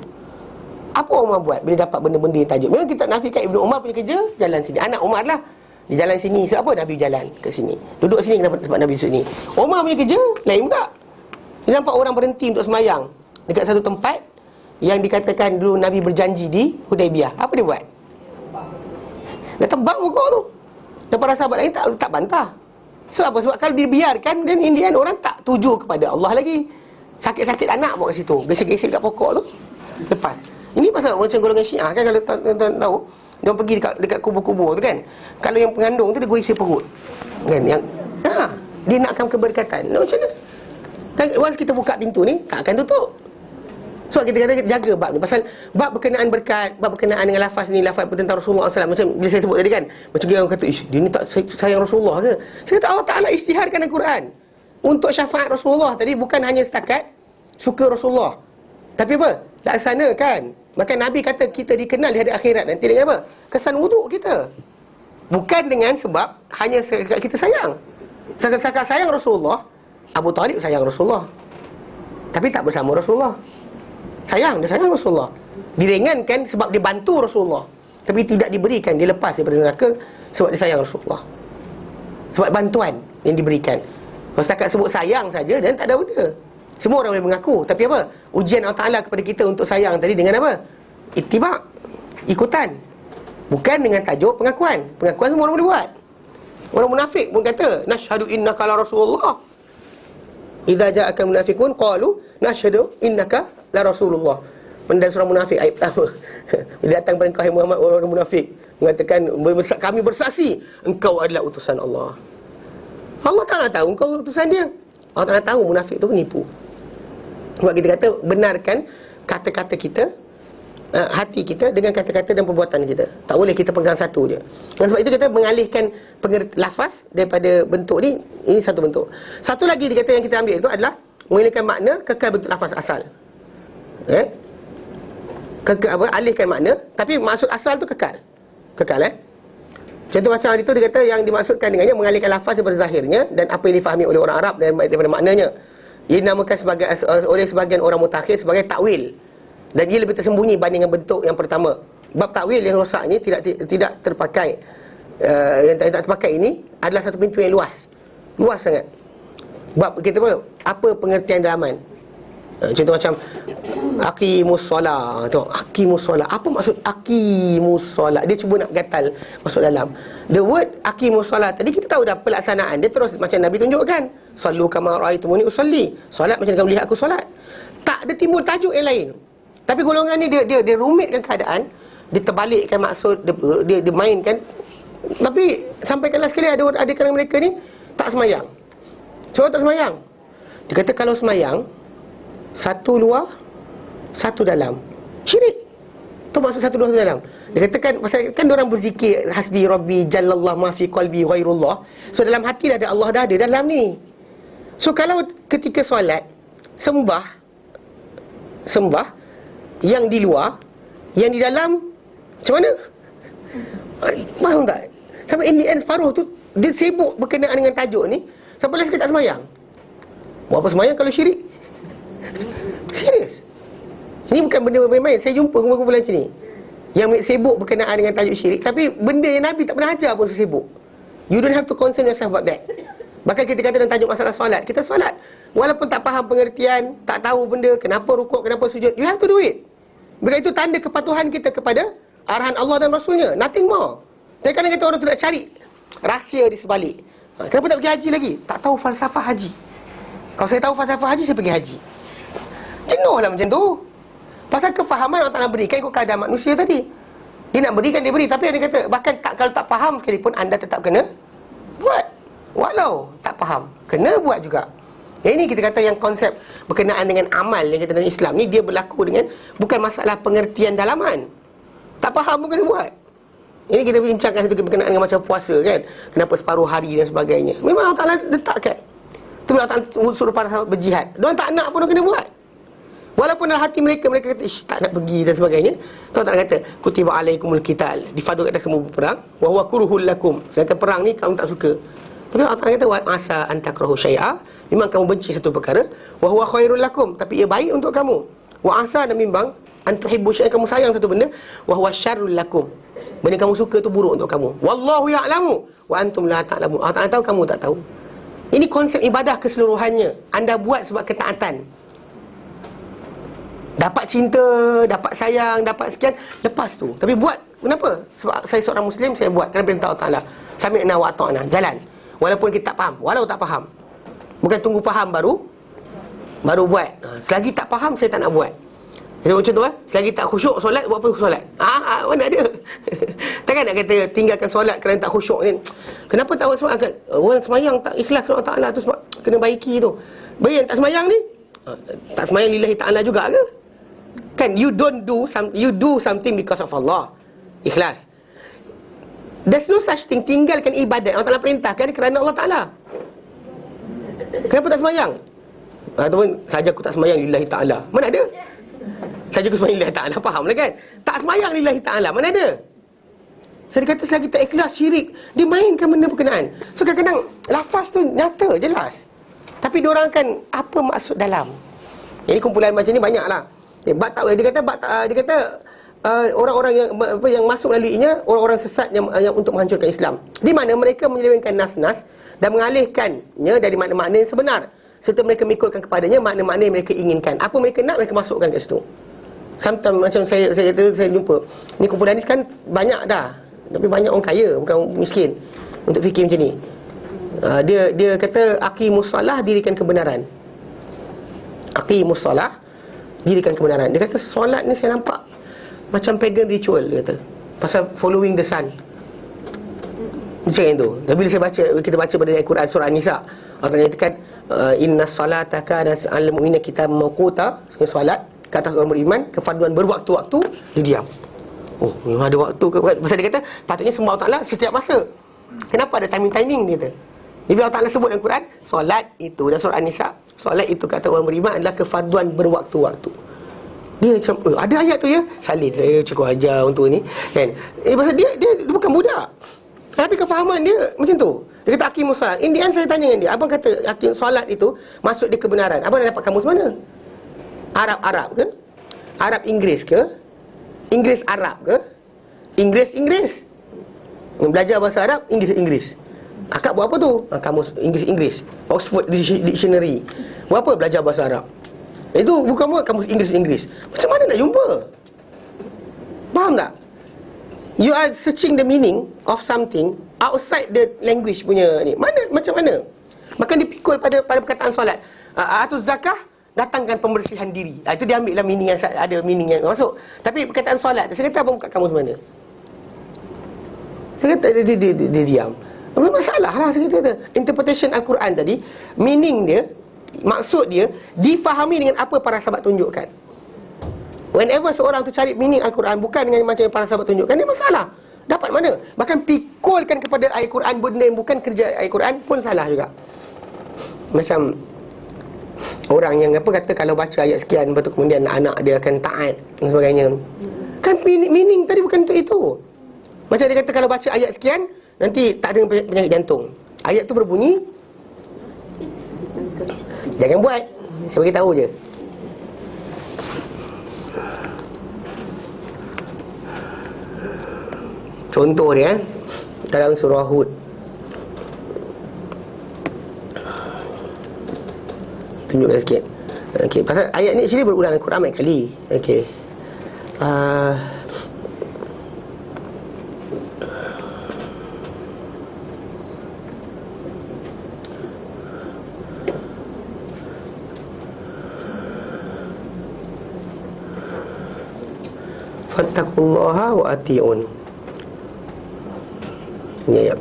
Apa Umar buat bila dapat benda-benda yang tajuk? Memang kita nafikan Ibnu Umar punya kerja jalan sini. Anak Umar lah di jalan sini. Sebab apa Nabi jalan ke sini? Duduk sini kenapa sebab Nabi duduk sini? Umar punya kerja lain pula. Dia nampak orang berhenti untuk semayang dekat satu tempat yang dikatakan dulu Nabi berjanji di Hudaibiyah. Apa dia buat? Dia tebang pokok tu. Dan para sahabat lain tak bantah. Sebab apa? Sebab kalau dibiarkan, dan in the end orang tak tuju kepada Allah lagi. Sakit-sakit anak bawa kat situ, gesek-gesek kat pokok tu, lepas. Ini pasal macam golongan Syiah kan, kalau tahu dia pergi dekat kubur-kubur tu kan, kalau yang pengandung tu dia goyang perut kan, yang dia nakkan keberkatan. Macam mana kan, once kita buka pintu ni tak akan tutup. Sebab kita kata jaga bab ni, pasal bab berkenaan berkat, bab berkenaan dengan lafaz ni, lafaz tentang Rasulullah SAW. Macam bila saya sebut tadi kan, macam dia orang kata, dia ni tak sayang Rasulullah ke? Saya kata Allah Ta'ala isytiharkan Al-Quran untuk syafaat Rasulullah tadi, bukan hanya setakat suka Rasulullah. Tapi apa? Laksanakan. Maka Nabi kata kita dikenal di hari akhirat nanti dengan apa? Kesan wuduk kita. Bukan dengan sebab hanya kita sayang. Sekat-sekat sayang Rasulullah, Abu Talib sayang Rasulullah, tapi tak bersama Rasulullah. Dia sayang Rasulullah. Diringankan sebab dia bantu Rasulullah, tapi tidak diberikan, dia lepas daripada neraka sebab dia sayang Rasulullah. Sebab bantuan yang diberikan. Kalau setakat sebut sayang saja dan tak ada benda. Semua orang boleh mengaku, tapi apa? Ujian Allah Ta'ala kepada kita untuk sayang tadi dengan apa? Ittiba', ikutan. Bukan dengan tajuk pengakuan. Pengakuan semua orang boleh buat. Orang munafik pun kata, nashhadu innaka la Rasulullah. Idza ja'aka munafiqun qalu nashhadu innaka la Rasulullah. Mendan surah munafik ayat pertama. Bila datang pada engkau Muhammad, orang munafik mengatakan, kami bersaksi engkau adalah utusan Allah. Allah Ta'ala tahu engkau utusan dia. Allah Ta'ala tahu munafik tu penipu. Sebab kita kata benarkan kata-kata kita, hati kita dengan kata-kata dan perbuatan kita. Tak boleh kita pegang satu je. Dan sebab itu kita mengalihkan lafaz daripada bentuk ni. Ini satu bentuk. Satu lagi dia kata yang kita ambil itu adalah mengalihkan makna, kekal bentuk lafaz asal. Alihkan makna, tapi maksud asal tu kekal. Contoh macam itu dia kata yang dimaksudkan dengannya mengalihkan lafaz daripada zahirnya dan apa yang difahami oleh orang Arab daripada maknanya. Ia dinamakan oleh sebagian orang mutakhir sebagai takwil. Dan ia lebih tersembunyi banding dengan bentuk yang pertama. Bab takwil yang rosak ni tidak terpakai. Yang tak terpakai ini adalah satu pintu yang luas sangat. Bab kita apa pengertian dalaman. Contoh macam aqimus solah. Tengok, aqimus solah. Apa maksud aqimus solah? Dia cuba nak gatal masuk dalam. The word aqimus solah tadi kita tahu dah pelaksanaan dia, terus macam Nabi tunjukkan. Sallu kama ra'aitumuni usalli. Solat macam kamu lihat aku solat. Tak ada timbul tajuk yang lain. Tapi golongan ni dia rumitkan keadaan, dia terbalikkan maksud, dia mainkan. Tapi sampaikanlah sekali ada kalangan mereka ni tak semayang. Sebab tak semayang. Dia kata kalau semayang, satu luar, satu dalam. Syirik. Tu maksud satu luar, satu dalam. Dia katakan pasal kan diorang berzikir hasbi rabbi jallallah ma fi qalbi ghairullah. So dalam hati dah ada Allah, dah ada dalam ni. So kalau ketika solat sembah yang di luar, yang di dalam macam mana? Faham tak? Sampai in the end paruh tu dia sibuk berkenaan dengan tajuk ni. Sampai last tak semayang. Buat apa semayang kalau syirik? Serius. Ini bukan benda main-main. Saya jumpa kumpulan macam ni yang sibuk berkenaan dengan tajuk syirik, tapi benda yang Nabi tak pernah ajar pun sibuk. You don't have to concern yourself about that. Bahkan kita kata dalam tajuk masalah solat, kita solat walaupun tak faham pengertian, tak tahu benda, kenapa rukuk, kenapa sujud, you have to do it. Because itu tanda kepatuhan kita kepada arahan Allah dan Rasulnya. Nothing more. Dan kadang-kadang orang tu nak cari rahsia di sebalik. Kenapa tak pergi haji lagi? Tak tahu falsafah haji. Kalau saya tahu falsafah haji, saya pergi haji. Jenuh lah macam tu. Pasal kefahaman Allah Ta'ala berikan ikut keadaan manusia tadi. Dia nak berikan, dia beri. Tapi dia kata, bahkan kalau tak faham sekalipun, anda tetap kena buat. Walau tak faham, kena buat juga. Yang ini kita kata yang konsep berkenaan dengan amal yang kita dalam Islam ni, dia berlaku dengan bukan masalah pengertian dalaman. Tak faham pun kena buat. Ini kita bincangkan itu berkenaan dengan macam puasa kan. Kenapa separuh hari dan sebagainya. Memang Allah Ta'ala letakkan. Itu Allah Ta'ala suruh para sahabat berjihad. Diorang tak nak pun diorang kena buat. Walaupun dalam hati mereka kata tak nak pergi dan sebagainya. Allah Ta'ala kata kutiba alaikumul qital, difardukan atas kamu berperang, wa huwa kuruhul lakum. Sedangkan perang ni kamu tak suka. Tapi Allah Ta'ala kata wa asa an takrahu syai'a, memang kamu benci satu perkara, wa huwa khairul lakum, tapi ia baik untuk kamu. Wa asa, dan bimbang an tuhibbu syai'an, kamu sayang satu benda, wa huwa syarrul lakum, benda kamu suka tu buruk untuk kamu. Wallahu ya'lamu wa antum la ta'lamun. Allah Ta'ala tahu, kamu tak tahu. Ini konsep ibadah keseluruhannya. Anda buat sebab ketaatan. Dapat cinta, dapat sayang, dapat sekian, lepas tu. Tapi buat, kenapa? Sebab saya seorang Muslim, saya buat kerana perintah Allah Ta'ala. Sami'na wa ata'na, jalan. Walaupun kita tak faham, walau tak faham. Bukan tunggu faham baru buat. Selagi tak faham, saya tak nak buat. Jadi contoh selagi tak khusyuk solat, buat apa solat? Mana ada? Takkan nak kata tinggalkan solat kerana tak khusyuk ni. Kenapa tak buat semayang? Orang semayang tak ikhlas Allah Ta'ala tu, sebab kena baiki tu. Bagi yang tak semayang ni, tak semayang lillahi ta'ala juga ke? Kan you do something because of Allah. Ikhlas. There's no such thing, tinggalkan ibadat Allah Ta'ala perintahkan kerana Allah Ta'ala. Kenapa tak semayang? Ataupun saja aku tak semayang lillahi ta'ala. Mana ada? Saja aku semayang lillahi ta'ala, faham lah kan? Tak semayang lillahi ta'ala, mana ada? Saya kata selagi tak ikhlas, syirik, dia mainkan benda berkenaan. So kadang-kadang lafaz tu nyata, jelas. Tapi diorang kan apa maksud dalam. Ini kumpulan macam ni banyak lah. Dia kata orang-orang yang masuk melaluinya orang-orang sesat yang untuk menghancurkan Islam. Di mana mereka menyelewengkan nas-nas dan mengalihkannya dari makna-makna yang sebenar, serta mereka mengikutkan kepadanya makna-makna yang mereka inginkan. Apa mereka nak, mereka masukkan kat situ. Sometimes macam saya jumpa ni kumpulan ni kan banyak dah, tapi banyak orang kaya, bukan miskin, untuk fikir macam ni. Dia kata aqimus solah, dirikan kebenaran. Aqimus solah, dirikan kebenaran. Dia kata solat ni saya nampak macam pagan ritual, dia kata, pasal following the sun. Macam itu. Tapi bila kita baca pada Al-Quran surah An-Nisa, Allah nyatakan inna salata kanat 'alal mu'minina kitaban mawquta. Solat ke atas orang beriman kefarduan berwaktu-waktu, dia diam. Oh, memang ada waktu ke? Pasal dia kata patutnya sembah Allah Ta'ala setiap masa. Kenapa ada timing-timing, dia kata? Bila Allah Ta'ala sebut dalam Quran, solat itu, dan surah An-Nisa, solat itu kata orang beriman adalah kefarduan berwaktu-waktu. Dia macam, ada ayat tu ya, salin saya cukup ajar untuk ni kan. Pasal dia bukan budak, tapi kefahaman dia macam tu. Dia kata aqimus solat. In the end saya tanya dengan dia, abang kata aqimus solat itu maksud dia kebenaran, abang dah dapat kamus mana? Arab ke? Arab Inggeris ke? Inggeris Arab ke? Inggris. Belajar bahasa Arab, Inggris. Akak buat apa tu? Kamus Inggris. Oxford Dictionary. Buat apa belajar bahasa Arab? Itu bukan apa kamus Inggris. Macam mana nak jumpa? Faham tak? You are searching the meaning of something outside the language punya ni. Macam mana? Bahkan dipikul pada perkataan solat. Atuz zakah, datangkan pembersihan diri. Itu dia ambil lah meaning yang ada meaning yang masuk. Tapi perkataan solat, saya kata abang buka kamus mana? Saya kata dia diam. Apa masalah lah, saya kata. Interpretation Al-Quran tadi, meaning dia, maksud dia difahami dengan apa para sahabat tunjukkan. Whenever seorang tu cari meaning Al-Quran bukan dengan macam yang para sahabat tunjukkan, dia masalah. Dapat mana? Bahkan pikulkan kepada ayat Quran benda yang bukan kerja ayat Quran pun salah juga. Macam orang yang kata kalau baca ayat sekian, lepas tu kemudian anak dia akan taat dan sebagainya. Kan meaning tadi bukan untuk itu. Macam dia kata kalau baca ayat sekian, nanti tak ada penyakit jantung. Ayat tu berbunyi, jangan buat, saya bagi tahu je. Contoh dia dalam surah Hud. Tunjukkan sikit. Okey, pasal ayat ni actually berulang dalam Quran banyak kali. Okey. Fattaqullaha wa ati'un. Ya.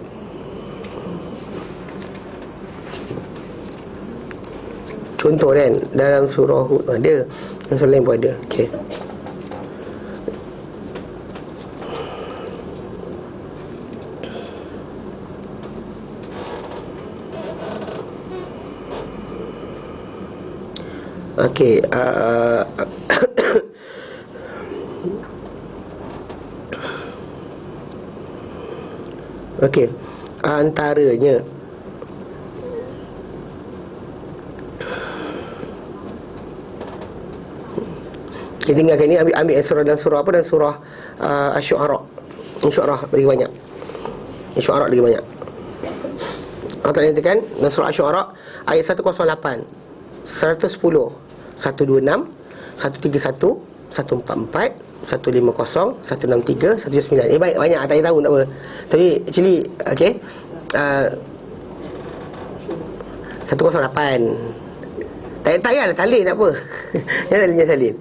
Contoh kan dalam surah Hud ada, yang surah lain pun ada. Okey. Okey, okey, antaranya kita tinggalkan ni, ambil surah dalam surah apa, dan surah Asy-Syu'ara. Asy-Syu'ara lagi banyak. Asy-Syu'ara lagi banyak. Allah Ta'ala nyatakan dalam surah Asy-Syu'ara ayat 108, 110, 126, 131, 144, 150, 163, 179. Banyak tak tahu tak apa. Tapi actually okey, 108. Tak payahlah talin, tak apa. Jangan salin.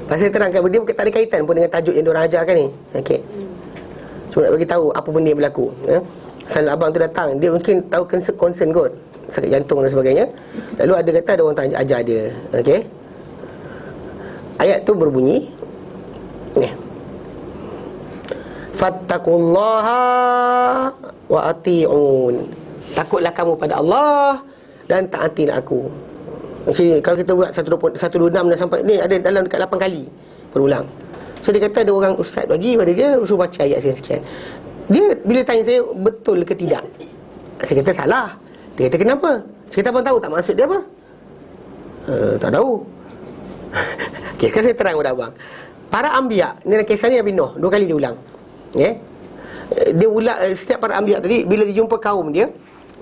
Pasal terangkan dia tak ada kaitan pun dengan tajuk yang diorang ajarkan ni. Okey. Cuma nak bagi tahu apa benda yang berlaku. Salah abang tu datang, dia mungkin tahu concern kot, sakit jantung dan sebagainya. Lalu ada kata ada orang tanya ajar dia. Okey. Ayat tu berbunyi ni. Fattaqullaha wa ati'un. Takutlah kamu pada Allah dan taatilah aku. Kalau kita buat 126 dan sampai ni ada dalam dekat 8 kali berulang. So dia kata ada orang ustaz bagi pada dia suruh baca ayat sekian-sekian. Dia bila tanya saya betul ke tidak, saya kata salah. Dia kata kenapa? Saya kata abang tahu tak maksud dia apa? Tak tahu. Okay, sekarang saya terang kepada abang. Para anbiya, ni kisah ni Nabi Nuh 2 kali dia ulang. Dia ulang setiap para anbiya tadi bila dia jumpa kaum dia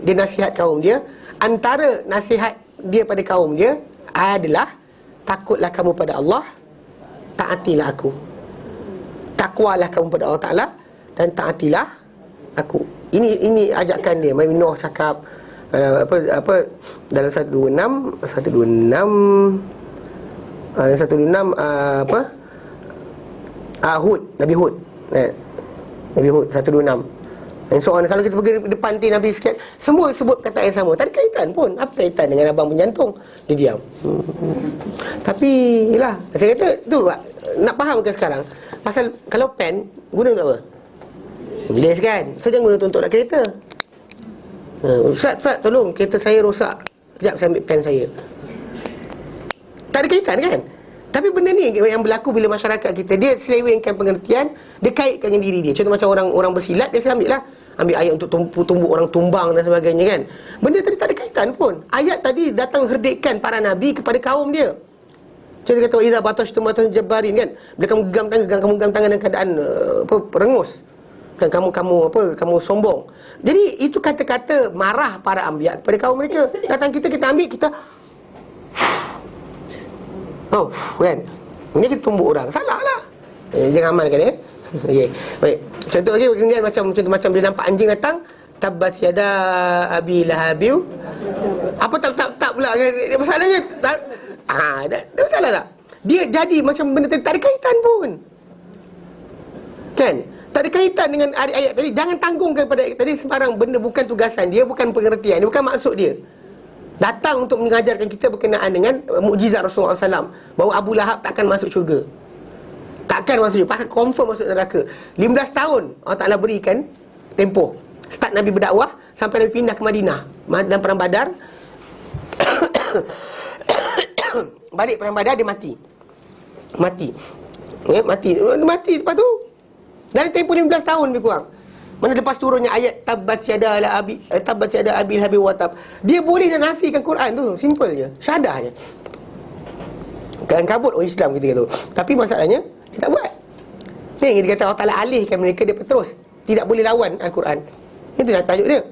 nasihat kaum dia. Antara nasihat dia pada kaum dia adalah takutlah kamu pada Allah, taatilah aku. Takwalah kamu pada Allah Taala dan taatilah aku. Ini ajakan dia. Nabi Nuh cakap apa dalam 126 apa Hud, Nabi Hud. Nabi Hud 126. Dan soalan kalau kita pergi depan nanti Nabi sikit, semua sebut kata yang sama. Tak ada kaitan pun. Apa kaitan dengan abang penjantung? Dia diam. Tapi yalah, saya kata tu nak faham ke sekarang? Pasal kalau pen guna untuk apa? Tulis kan. So jangan guna untuk nak kereta. Ustaz tolong kereta saya rosak. Sekejap saya ambil pen saya. Tak ada kaitan kan? Tapi benda ni yang berlaku bila masyarakat kita, dia selewengkan pengertian, dia kaitkan dengan diri dia. Contoh macam orang bersilat, dia ambil ayat untuk tumbuk orang tumbang dan sebagainya kan. Benda tadi tak ada kaitan pun. Ayat tadi datang herdikkan para nabi kepada kaum dia. Contoh kata iza batashtum jabbarin kan. Bila kamu genggam tangan dalam keadaan rengus. Kan kamu sombong. Jadi itu kata-kata marah para anbiya kepada kaum mereka. Datang kita ambil kita kan. Ini kita tumbuk orang. Salah lah. Jangan amalkan okay. Baik. Contoh lagi kemudian macam dia nampak anjing datang, tabbat yada abi lahabi. Apa tak pula masalahnya tak ada masalah tak? Dia jadi macam benda tadi tak ada kaitan pun. Kan? Tak ada kaitan dengan ayat tadi. Jangan tanggungkan pada ayat tadi sembarang benda, bukan tugasan dia, bukan pengertian dia, bukan maksud dia. Datang untuk mengajarkan kita berkenaan dengan mukjizat Rasulullah SAW, bahawa Abu Lahab takkan masuk syurga. Takkan masuk syurga, pasal confirm masuk neraka. 15 tahun Allah Ta'ala berikan tempoh. Start Nabi berdakwah sampai Nabi pindah ke Madinah. Dan perang Badar balik perang Badar dia mati. Mati lepas tu. Dari tempoh 15 tahun lebih kurang. Mana lepas turunnya ayat tabbat yada abil habi watab, dia boleh nafikan Quran tu, simple je, syahadah je. Kalang kabut orang Islam ketika tu. Tapi masalahnya dia tak buat. Ni yang kita kata Allah Ta'ala alihkan mereka, dia terus tidak boleh lawan Al-Quran. Itu tajuk dia.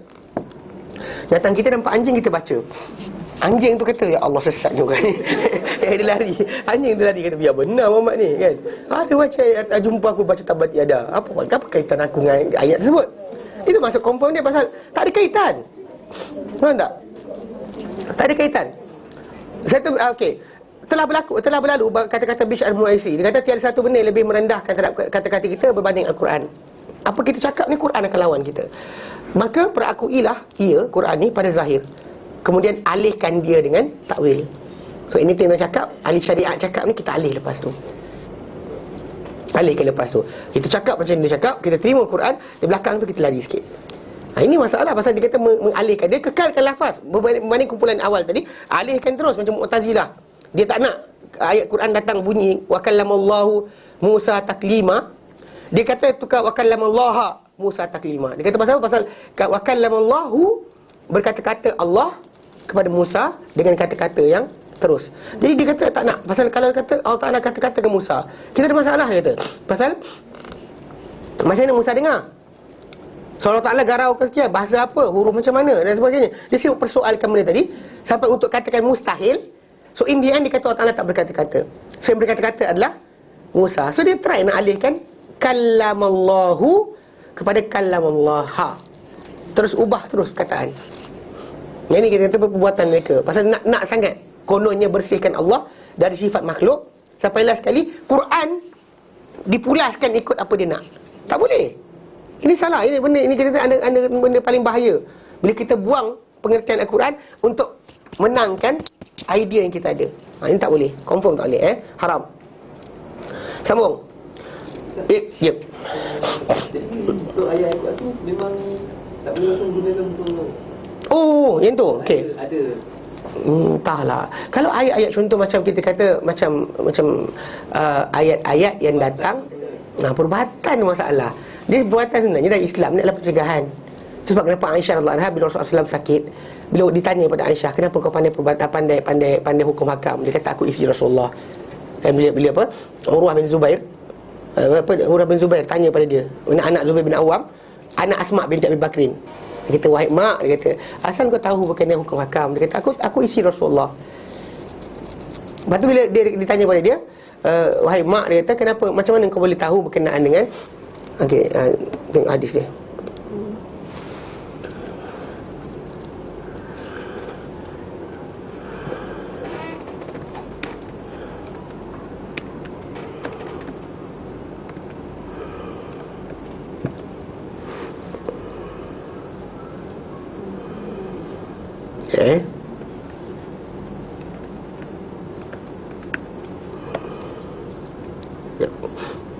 Datang kita nampak anjing, kita baca. Anjing tu kata, ya Allah sesat juga ni. Dia lari. Anjing tu lari, kata, biar benar Muhammad ni kan. Ada baca ayat, jumpa aku baca tabat yada. Apa kaitan aku dengan ayat tersebut? Itu masuk confirm dia pasal tak ada kaitan. Faham tak? Tak ada kaitan. Okey. Telah berlalu kata-kata Bishr al-Muaisi. Dia kata tiada satu benda lebih merendahkan terhadap kata-kata kita berbanding Al-Quran. Apa kita cakap ni, Quran akan lawan kita. Maka perakuilah ia Quran ni pada zahir, kemudian alihkan dia dengan takwil. So ini tengok cakap, ahli syariat cakap ni, kita alih lepas tu. Alihkan lepas tu. Kita cakap macam dia cakap, kita terima Quran, di belakang tu kita lari sikit. Ini masalah pasal dia kata mengalihkan. Dia kekalkan lafaz berbanding kumpulan awal tadi, alihkan terus macam Mu'tazilah. Dia tak nak ayat Quran datang bunyi wa kallamallahu Musa taklima. Dia kata tukar wa kallamallaha Musa taklima. Dia kata pasal apa? Pasal wa kallamallahu, berkata-kata Allah kepada Musa dengan kata-kata yang terus. Jadi dia kata tak nak. Pasal kalau kata Allah Ta'ala kata-kata ke Musa, kita ada masalah, dia kata. Pasal macam mana Musa dengar? So Allah Ta'ala garau ke sekian, bahasa apa, huruf macam mana dan sebagainya. Dia sibuk persoalkan benda tadi sampai untuk katakan mustahil. So in the end dia kata Allah Ta'ala tak berkata-kata. So yang berkata-kata adalah Musa. So dia try nak alihkan kallamallahu kepada kallamallaha. Terus ubah terus perkataan. Yang ni kita kata perbuatan mereka. Pasal nak sangat kononnya bersihkan Allah dari sifat makhluk. Sampai last sekali Quran dipulaskan ikut apa dia nak. Tak boleh. Ini salah. Ini kita kata ada benda paling bahaya bila kita buang pengertian Al-Quran untuk menangkan idea yang kita ada. Ini tak boleh. Confirm tak boleh. Haram. Sambung. Yep. Jadi untuk ayat Al-Quran tu memang tak boleh langsung gunakan untuk yang tu. Okey. Ada Entahlah. Kalau ayat-ayat contoh macam kita kata macam ayat-ayat yang datang, perubatan masalah. Dia perubatan sebenarnya dari Islam ni adalah pencegahan. Sebab kenapa Aisyah radhiyallahu anha bila Rasulullah SAW sakit, bila ditanya pada Aisyah, kenapa kau pandai perubatan, pandai hukum hakam? Dia kata, aku isteri Rasulullah. Dan bila apa? Urwah bin Zubair tanya pada dia, anak Zubair bin Awam, anak Asma binti Abi Bakrin. Dia kata, wahai mak, dia kata, asal kau tahu berkenaan hukum hakam? Dia kata, aku isteri Rasulullah. Lepas tu bila dia ditanya pada dia, wahai mak, dia kata, kenapa, macam mana kau boleh tahu berkenaan dengan tengok hadis dia.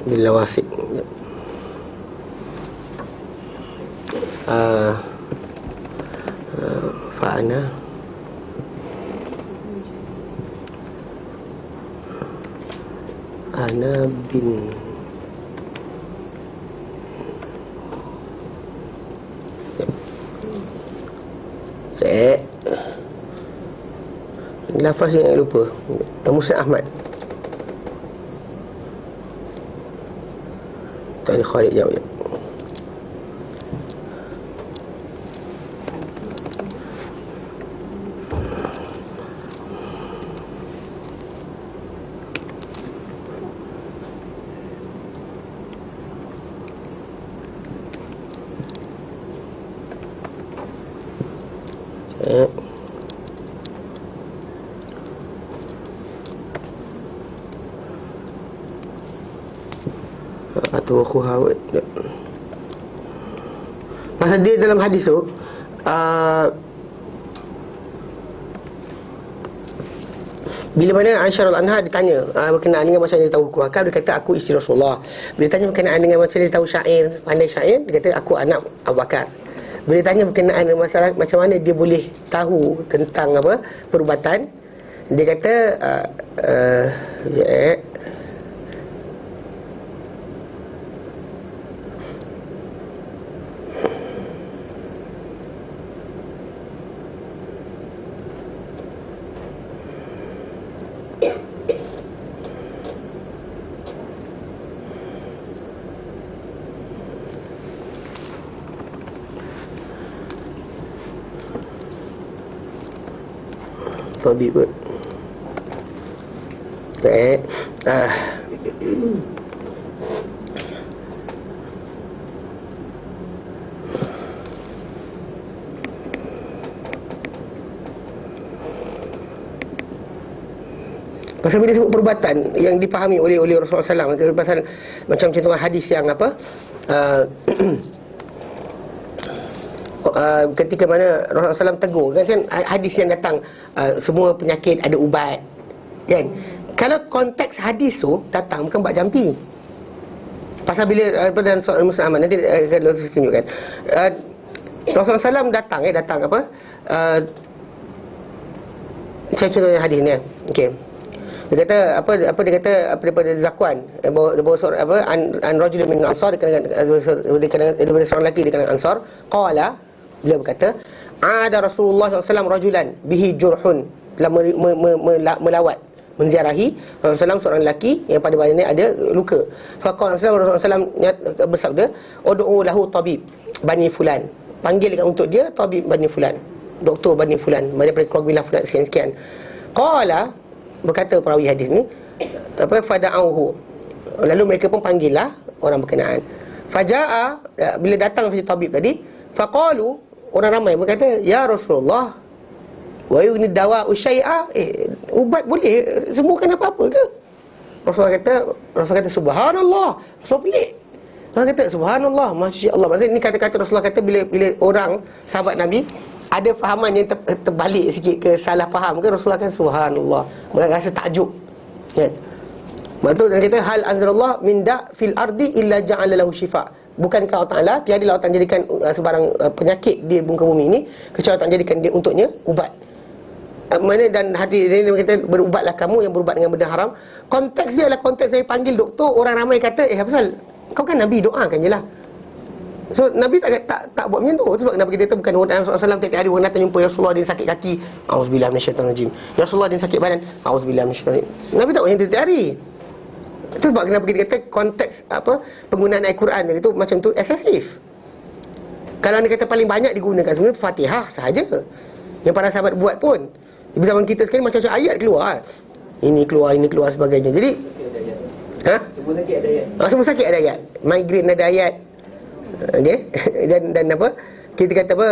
Bila wasik fa'ana ana bin lafaz yang lupa. Musnad Ahmad. Tadi Khalid jawab. Atau khuhawat. Pasal dia dalam hadis tu bila mana Aisyah radhiyallahu anha ditanya berkenaan dengan macam dia tahu hukum hakam, dia kata, aku isteri Rasulullah. Bila ditanya berkenaan dengan macam dia tahu syair, pandai syair, dia kata, aku anak Abu Bakar. Bila ditanya berkenaan dengan masalah macam mana dia boleh tahu tentang apa perubatan, dia kata tabib. Pasal bila sebut perubatan yang dipahami oleh Rasulullah SAW, pasal macam contoh hadis yang apa ketika mana Rasulullah SAW tegur kan, hadis yang datang semua penyakit ada ubat kan. Kalau konteks hadis tu datang bukan bab jampi. Pasal bila dalam soal Musnad Ahmad nanti kalau saya tunjukkan Rasulullah SAW datang apa saya contohnya hadis ni. Okey. Dia kata apa dia kata apa daripada Zakwan bawa seorang apa an rajul min Ansar daripada seorang lelaki di kalangan Ansar qala, beliau berkata, ada Rasulullah SAW rajulan bihi jurhun, telah melawat menziarahi Rasulullah SAW seorang lelaki yang pada badannya ada luka. Faqala Rasulullah SAW bersabda, ud'u lahu tabib bani fulan, panggilkan untuk dia tabib bani fulan, doktor bani fulan daripada keluarga fulan sekian-sekian. Qala, berkata perawi hadis ni apa, fada'auhu, lalu mereka pun panggillah orang berkenaan. Faja'a, bila datang si tabib tadi, faqalu, orang ramai berkata, ya Rasulullah, wa yughni dawa'u syai'a, ubat boleh sembuhkan apa-apa ke? Rasulullah kata subhanallah. Rasul pelik. Rasul kata subhanallah, masya-Allah. Maksudnya ini kata-kata Rasulullah kata bila orang sahabat Nabi ada fahaman yang terbalik sikit ke, salah faham ke, Rasulullah kan subhanallah, merasa takjub kan. Maksud dia kata hal anzalallah min da' fil ardi illa ja'ala lahu syifa. Bukankah Allah Ta'ala tiada Allah Ta'ala jadikan sebarang penyakit di muka bumi ini kecuali Allah Ta'ala jadikan dia untuknya ubat. mana dan hati ini kata berubatlah kamu yang berubat dengan benda haram. Konteks dia adalah konteks dari panggil doktor. Orang ramai kata apa pasal kau kan Nabi, doakan je lah. So Nabi tak buat macam tu. Sebab kenapa kita kata bukan orang SAW tiap hari orang datang jumpa ya Rasulullah dia sakit kaki, auzubillah minasyaitanirrajim. Ya Rasulullah dia sakit badan, auzubillah minasyaitanirrajim. Nabi tak buat macam tu tiap hari. Itu sebab kenapa kita kata konteks penggunaan Al-Quran itu macam tu excessive. Kalau anda kata paling banyak digunakan sebenarnya Fatihah sahaja. Yang para sahabat buat pun. Di zaman kita sekarang macam-macam ayat keluar. Ini keluar sebagainya. Jadi Semua sakit ada ayat. Semua sakit ada ayat. Migraine ada ayat. Okey. Dan apa? Kita kata apa?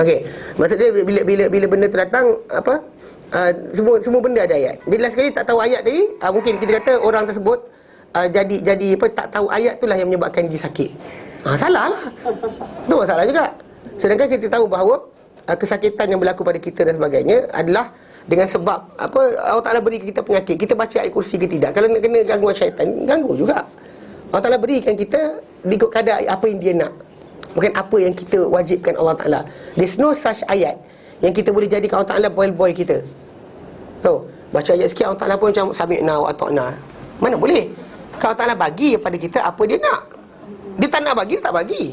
Okey. Maksudnya bila benda tu datang apa? Semua benda ada ayat. Bila sekali tak tahu ayat tadi, mungkin kita kata orang tersebut jadi apa, tak tahu ayat itulah yang menyebabkan dia sakit. Salah lah. Itu masalah juga. Sedangkan kita tahu bahawa kesakitan yang berlaku pada kita dan sebagainya adalah dengan sebab apa, Allah Ta'ala beri kita penyakit. Kita baca ayat kursi ke tidak, kalau nak kena gangguan syaitan, ganggu juga. Allah Ta'ala berikan kita ikut kadar apa yang dia nak, bukan apa yang kita wajibkan Allah Ta'ala. There's no such ayat yang kita boleh jadikan Allah Ta'ala boy kita. Tahu, baca ayat sikit Allah Ta'ala pun macam sami'na wa ata'na. Mana boleh. Kalau Allah Ta'ala bagi kepada kita apa dia nak. Dia tak nak bagi, dia tak bagi.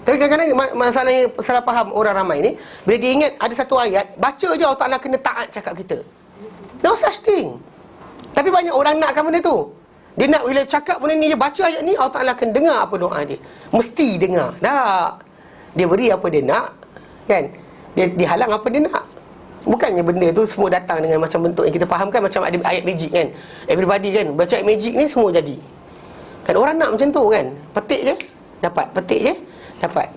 Tapi kadang-kadang masalahnya salah faham orang ramai ni, bila dia ingat ada satu ayat, baca je Allah Ta'ala kena taat cakap kita. No such thing. Tapi banyak orang nakkan benda tu. Dia nak bila cakap benda ni, dia baca ayat ni, Allah Ta'ala akan dengar apa doa dia. Mesti dengar. Tak. Dia beri apa dia nak, kan? Dia halang apa dia nak. Bukannya benda tu semua datang dengan macam bentuk yang kita fahamkan, macam ada ayat magic kan. Everybody kan baca ayat magic ni semua jadi. Kan orang nak macam tu kan. Petik je dapat, petik je dapat.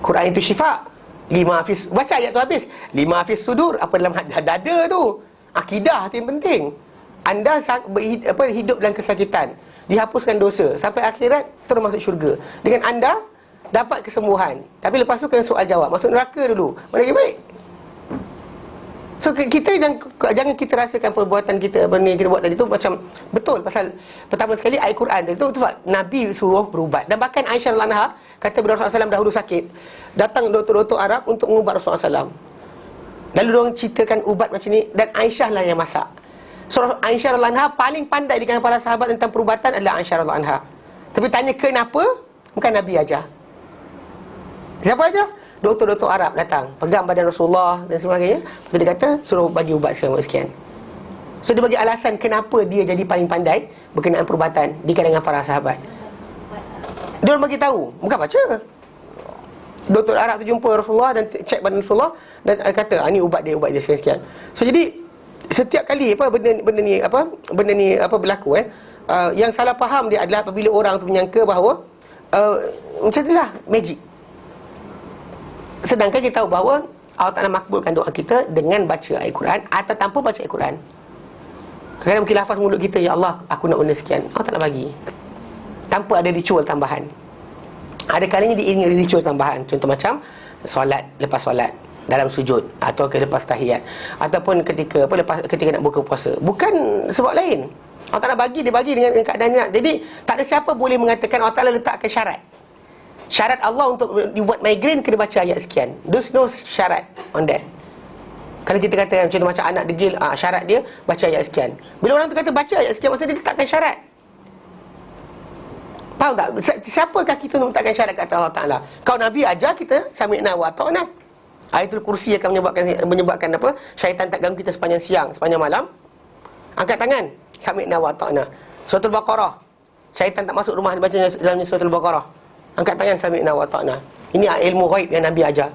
Quran itu syifa. Lima hafiz, baca ayat tu habis. Lima hafiz sudur, apa dalam dada tu. Akidah tu yang penting. Anda hidup dalam kesakitan, dihapuskan dosa, sampai akhirat terus masuk syurga. Dengan anda dapat kesembuhan. Tapi lepas tu kena soal jawab, masuk neraka dulu. Mana lagi baik? So kita jangan kita rasakan perbuatan kita, apa ni kita buat tadi tu macam betul. Pasal pertama sekali ayat Quran tadi tu sebab Nabi suruh berubat. Dan bahkan Aisyah radhiyallahu anha kata bila Rasulullah SAW dahulu sakit, datang doktor-doktor Arab untuk mengubat Rasulullah SAW. Lalu diorang ceritakan ubat macam ni, dan Aisyah lah yang masak. So Aisyah radhiyallahu anha paling pandai di kalangan para sahabat tentang perubatan adalah Aisyah radhiyallahu anha. Tapi tanya kenapa, bukan Nabi aja. Siapa aja? Doktor-doktor Arab datang, pegang badan Rasulullah dan sebagainya. Lepas dia kata suruh bagi ubat sekian. So dia bagi alasan kenapa dia jadi paling pandai berkenaan perubatan di kalangan para sahabat. Dia orang bagi tahu, bukan baca. Doktor Arab tu jumpa Rasulullah dan cek badan Rasulullah dan kata, ini ubat dia sekian-sekian. So jadi setiap kali benda ni berlaku yang salah faham dia adalah apabila orang tu menyangka bahawa macam itulah magic. Sedangkan kita tahu bahawa Allah Ta'ala makbulkan doa kita dengan baca ayat Quran atau tanpa baca ayat Quran. Kadang-kadang mungkin lafaz mulut kita, ya Allah aku nak benda sekian, Allah Ta'ala bagi tanpa ada ritual tambahan. Ada kalanya diiringi ritual tambahan. Contoh macam solat, lepas solat, dalam sujud, atau lepas tahiyat, ataupun ketika nak buka puasa. Bukan sebab lain. Allah Ta'ala bagi, dia bagi dengan keadaan dia. Jadi tak ada siapa boleh mengatakan Allah Ta'ala letakkan syarat. Syarat Allah untuk dibuat migraine kena baca ayat sekian. There's no syarat on that. Kalau kita kata contoh macam anak degil, syarat dia baca ayat sekian. Bila orang tu kata baca ayat sekian, maksudnya dia letakkan syarat. Faham tak? Siapakah kita untuk letakkan syarat kata Allah Ta'ala? Kalau Nabi ajar kita sami'na wa ata'na. Ayatul kursi akan menyebabkan apa? Syaitan tak ganggu kita sepanjang siang, sepanjang malam. Angkat tangan, sami'na wa ata'na. Surah Al-Baqarah, syaitan tak masuk rumah, dia baca dalam surah Al-Baqarah. Angkat tangan, sami'na wa ta'na. Ini ilmu ghaib yang Nabi ajar.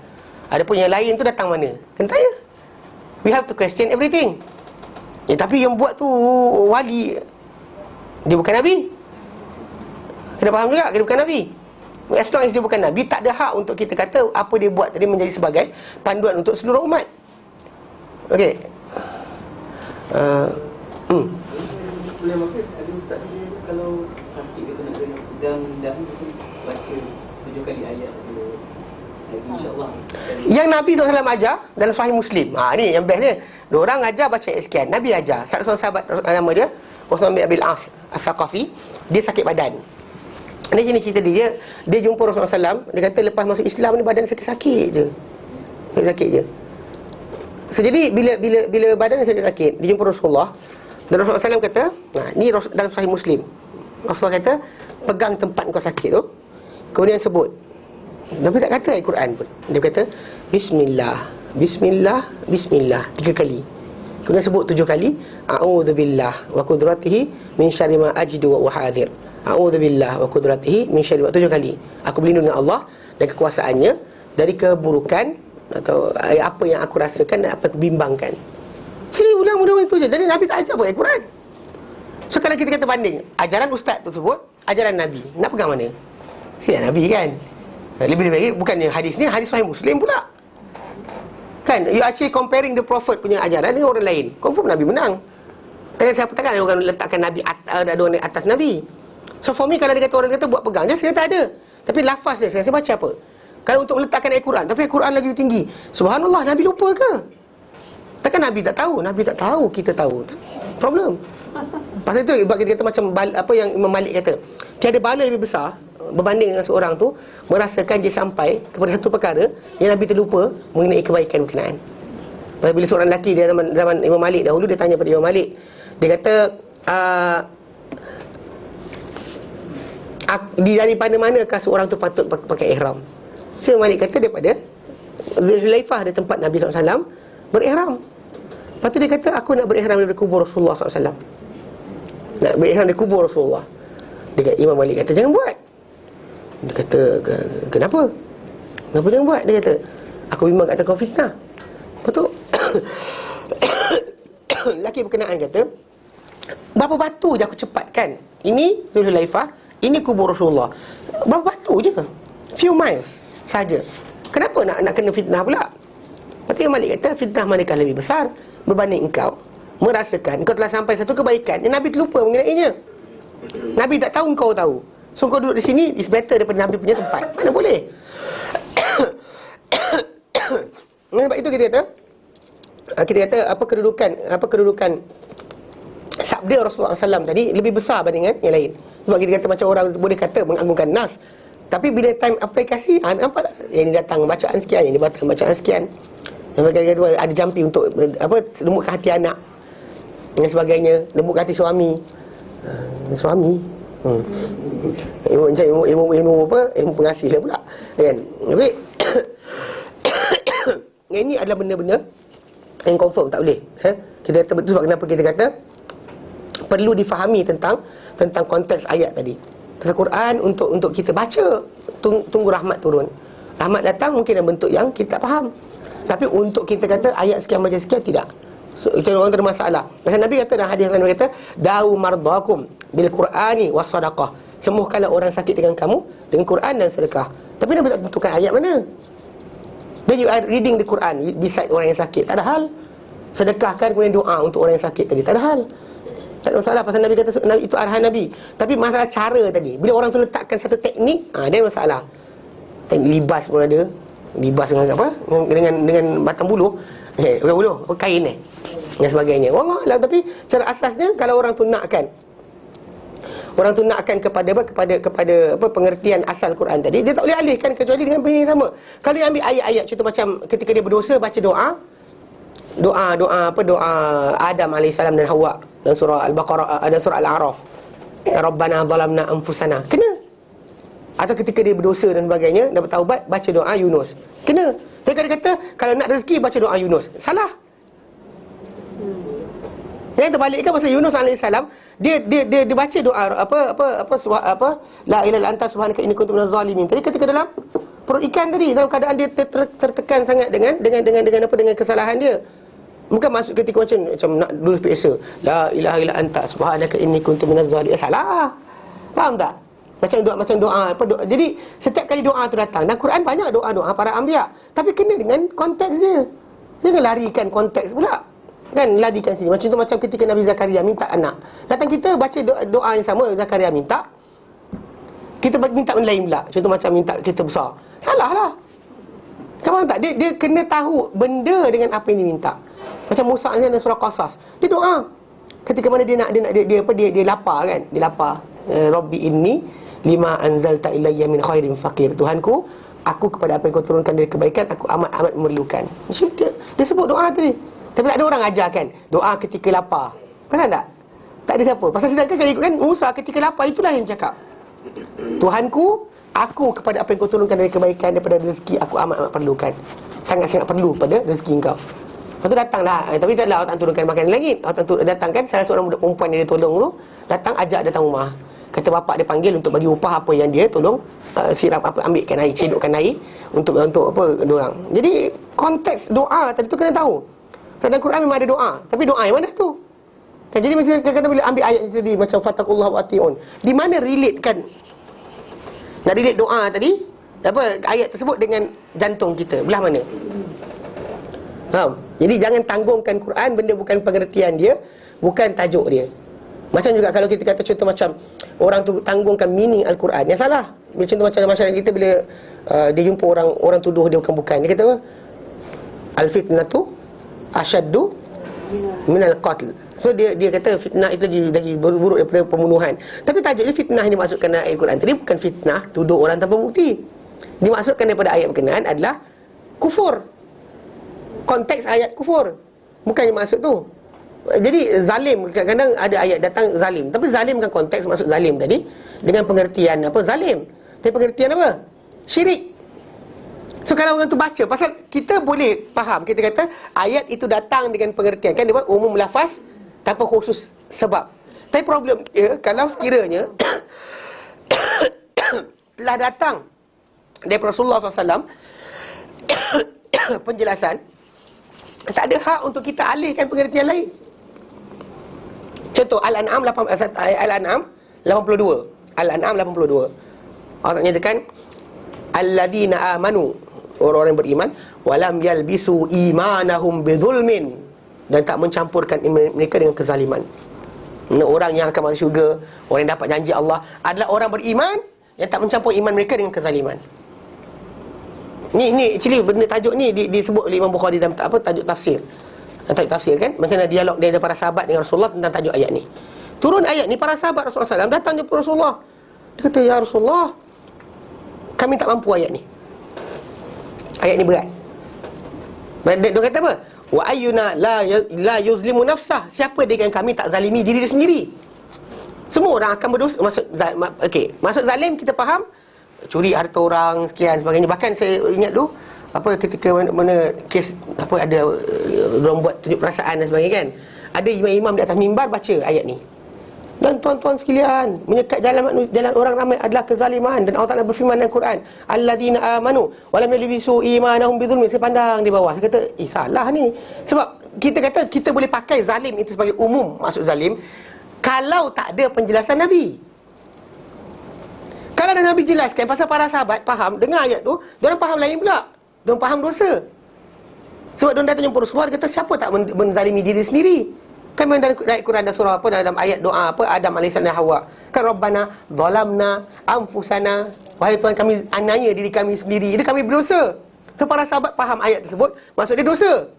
Adapun yang lain tu datang mana? Kena tanya. We have to question everything. Tapi yang buat tu wali, dia bukan Nabi. Kena faham juga, dia bukan Nabi. As long as dia bukan Nabi, tak ada hak untuk kita kata apa dia buat tadi menjadi sebagai panduan untuk seluruh umat. Okey. Boleh makan, ada ustaz dia kalau sakit kita nak kena pegang lidah tu baca 7 kali ayat tu. InsyaAllah. Yang Nabi SAW ajar dalam Sahih Muslim. Ni yang best dia. Diorang ajar baca ayat sekian. Nabi ajar. Salah seorang sahabat, nama dia Uthman bin Abil As Al-Thaqafi, dia sakit badan. Ini cerita dia jumpa Rasulullah SAW. Dia kata lepas masuk Islam ni badan sakit-sakit je. Sakit je. So, jadi bila badan sakit-sakit, dia jumpa Rasulullah. Dan Rasulullah SAW kata, ni dalam Sahih Muslim. Rasulullah kata, pegang tempat kau sakit tu, kemudian sebut. Tapi tak kata ayat Quran pun. Dia kata, Bismillah, Bismillah, Bismillah 3 kali. Kemudian sebut 7 kali, A'udzubillah wa qudratihi min syarri ma ajidu wa uhadir. A'udzubillah wa qudratihi min syarri ma, 7 kali. Aku berlindung dengan Allah dan kekuasaannya dari keburukan atau apa yang aku rasakan dan apa aku bimbangkan. Sini ulang-ulang itu je. Jadi Nabi tak ajar pun ayat Quran. So kalau kita kata banding ajaran ustaz tersebut, ajaran Nabi, nak pegang mana? Sini Nabi kan. Lebih-lebih bukannya hadis ni, hadis Sahih Muslim pula. Kan, you actually comparing the prophet punya ajaran dengan orang lain. Confirm Nabi menang. Takkan ada orang letakkan Nabi ada orang atas Nabi. So for me, kalau dia kata orang kata buat pegang je, saya kata ada. Tapi lafaz dia, saya baca apa? Kalau untuk meletakkan ayat Quran, tapi ayat Quran lagi tinggi. Subhanallah, Nabi lupa ke? Takkan Nabi tak tahu? Nabi tak tahu, kita tahu. Problem. Pasal itu kita kata macam apa yang Imam Malik kata, tiada bala lebih besar berbanding dengan seorang tu merasakan dia sampai kepada satu perkara yang Nabi terlupa mengenai kebaikan berkenaan. Bila seorang lelaki dia zaman Imam Malik dahulu, dia tanya pada Imam Malik, dia kata daripada manakah seorang tu patut pakai ihram? So Imam Malik kata daripada Zulhulaifah, di tempat Nabi SAW berihram. Lepas tu dia kata, aku nak berihram dari kubur Rasulullah SAW. Nak berihram dari kubur Rasulullah. Dia kata, Imam Malik kata, jangan buat. Dia kata, kenapa? Kenapa jangan buat? Dia kata, aku bimbang kata kau fitnah. Lepas tu lelaki berkenaan kata, berapa batu je aku cepatkan. Ini Zulhulaifah, ini kubur Rasulullah. Berapa batu je, few miles saja. Kenapa nak kena fitnah pula? Lepas tu Imam Malik kata, fitnah manakah lebih besar berbanding engkau merasakan engkau telah sampai satu kebaikan yang Nabi terlupa mengenainya. Nabi tak tahu, engkau tahu. So kau duduk di sini is better daripada Nabi punya tempat. Mana boleh? Sebab itu kita kata apa kedudukan sabda Rasulullah SAW tadi lebih besar bandingan yang lain. Sebab kita kata macam orang boleh kata mengagungkan nas, tapi bila time aplikasi, nampak tak? Yang ini datang bacaan sekian, yang ini datang bacaan sekian. Yang kata ada jampi untuk lembutkan hati anak dan sebagainya, lembutkan hati suami. Suami ilmu apa? Ilmu pengasih lah pula, kan? Tapi ini adalah benda-benda yang confirm tak boleh. Kita kata betul. Sebab kenapa kita kata perlu difahami tentang konteks ayat tadi. Al-Quran untuk kita baca, tunggu rahmat turun. Rahmat datang mungkin dalam bentuk yang kita tak faham. Tapi untuk kita kata ayat sekian macam sekian, tidak. So, itu orang ada masalah. Macam Nabi kata dalam hadis Nabi kata, da'u mardakum bil Qur'ani was sadaqah. Sembuhkanlah orang sakit dengan kamu dengan Quran dan sedekah. Tapi Nabi tak tentukan ayat mana. Then you are reading the Quran beside orang yang sakit, tak ada hal. Sedekahkan kemudian doa untuk orang yang sakit tadi, tak ada hal. Tak ada masalah. Pasal Nabi kata itu arahan Nabi. Tapi masalah cara tadi, bila orang tu letakkan satu teknik, dia masalah. Teknik libas pun ada. Libas dengan apa? Dengan batang buluh. Batang buluh, kain dan sebagainya. Wallahualam. Tapi secara asasnya kalau orang tu nakkan kepada pengertian asal Quran tadi, dia tak boleh alihkan kecuali dengan benda yang sama. Kalau dia ambil ayat-ayat contoh macam ketika dia berdosa baca doa Adam alaihissalam dan Hawa dalam surah Al-Baqarah dan surah Al-A'raf, Rabbana zalamna anfusana, kena. Atau ketika dia berdosa dan sebagainya, dapat taubat, baca doa Yunus, kena. Tapi dia kata kalau nak rezeki baca doa Yunus, salah. Yang terbalikkan pasal Yunus alaihissalam, dia baca doa apa la ilaha illa anta subhanaka inni kuntu minaz zalimin. Tadi ketika dalam perut ikan tadi, dalam keadaan dia tertekan sangat dengan kesalahan dia. Bukan masuk ketika macam nak dulu biasa, la ilaha illa anta subhanaka inni kuntu minaz zalimin. Salah. Faham tak? Macam doa Jadi setiap kali doa tu datang, dan Quran banyak doa-doa para anbiya, tapi kena dengan konteks dia. Jangan larikan konteks pula. Kan larikan sini. Macam ketika Nabi Zakaria minta anak. Datang kita baca doa yang sama Zakaria minta, kita minta benda lain pula. Contoh macam minta kita besar. Salah lah. Kamu tak? Dia kena tahu benda dengan apa yang dia minta. Macam Musa dalam surah Qasas, dia doa ketika mana dia lapar kan. Dia lapar. Rabbi inni lima anzalta ilayya min khairin faqir. Tuhanku, aku kepada apa yang kau turunkan dari kebaikan, aku amat-amat memerlukan. Dia sebut doa tadi. Tapi tak ada orang ajarkan doa ketika lapar. Kan tak? Tak ada siapa. Pasal sedangkan kalau ikutkan Musa ketika lapar, itulah yang cakap, Tuhanku, aku kepada apa yang kau turunkan dari kebaikan, daripada rezeki, aku amat-amat perlukan. Sangat-sangat perlu pada rezeki engkau. Lepas tu datanglah, tapi taklah Allah tak turunkan makanan langit. Allah datangkan salah seorang budak perempuan yang dia tolong tu, datang ajak datang rumah. Kata bapak dia panggil untuk bagi upah apa yang dia tolong siram, apa, ambilkan air, cedokkan air untuk apa diorang. Jadi konteks doa tadi tu kena tahu. Dalam Quran memang ada doa, tapi doa yang mana tu? Jadi macam kadang-kadang bila ambil ayat ni tadi, macam fattakullah wa ati'un, di mana relate kan? Nak relate doa tadi, apa ayat tersebut dengan jantung kita, belah mana? Faham? Jadi jangan tanggungkan Quran benda bukan pengertian dia, bukan tajuk dia. Macam juga kalau kita kata contoh macam orang tu tanggungkan meaning Al-Quran, yang salah. Bila contoh macam masyarakat kita, bila dia jumpa orang tuduh dia bukan-bukan, dia kata apa? Al-fitnatu asyaddu minal qatl. So dia kata fitnah itu lagi buruk daripada pembunuhan. Tapi tajuknya fitnah yang dimaksudkan dalam ayat Quran tadi bukan fitnah tuduh orang tanpa bukti. Dimaksudkan daripada ayat berkenaan adalah kufur. Konteks ayat kufur, bukannya maksud tu. Jadi zalim, kadang-kadang ada ayat datang zalim, tapi zalim kan konteks maksud zalim tadi dengan pengertian apa zalim. Tapi pengertian apa? Syirik. So kalau orang tu baca, pasal kita boleh faham, kita kata ayat itu datang dengan pengertian, kan dia buat umum lafaz tanpa khusus sebab. Tapi problem dia, kalau sekiranya telah datang dari Rasulullah SAW penjelasan, tak ada hak untuk kita alihkan pengertian lain. Contoh Al-An'am 82. Al-An'am 82. Allah nyatakan alladzina amanu, orang-orang yang beriman, walam yalbisu imanahum bidzulmin, dan tak mencampurkan iman mereka dengan kezaliman. Orang yang akan masuk syurga, orang yang dapat janji Allah adalah orang beriman yang tak mencampur iman mereka dengan kezaliman. Ni actually benda tajuk ni disebut oleh Imam Bukhari dalam tajuk tafsir. Tajuk tafsir kan, macam mana dialog dia para sahabat dengan Rasulullah tentang tajuk ayat ni. Turun ayat ni, para sahabat Rasulullah SAW datang kepada Rasulullah. Dia kata, ya Rasulullah, kami tak mampu ayat ni. Ayat ni berat. Dia kata apa? Wa ayyuna la yuzlimu nafsah. Siapa dengan kami tak zalimi diri dia sendiri? Semua orang akan berdosa. Maksud zalim kita faham, curi harta orang sekian sebagainya. Bahkan saya ingat tu ketika mana kes ada orang buat tunjuk perasaan dan sebagainya kan, ada imam-imam di atas mimbar baca ayat ni, dan tuan-tuan sekalian, menyekat jalan orang ramai adalah kezaliman. Dan Allah Ta'ala berfirman dalam Quran, alladzina amanu wa lam yalbisu imanahum bidzulmin. Saya pandang di bawah, saya kata salah ni. Sebab kita kata kita boleh pakai zalim itu sebagai umum maksud zalim kalau tak ada penjelasan Nabi. Kalau ada Nabi jelaskan, pasal para sahabat faham, dengar ayat tu, diorang faham lain pula. Diorang faham dosa. Sebab diorang datang jumpa Rasulullah, dia kata siapa tak menzalimi diri sendiri? Kan memang dalam Quran dan surah dalam ayat doa Adam AS dan Hawa. Kan Rabbana zalamna anfusana, wahai Tuhan kami aniaya diri kami sendiri, itu kami berdosa. So para sahabat faham ayat tersebut, maksud dia dosa.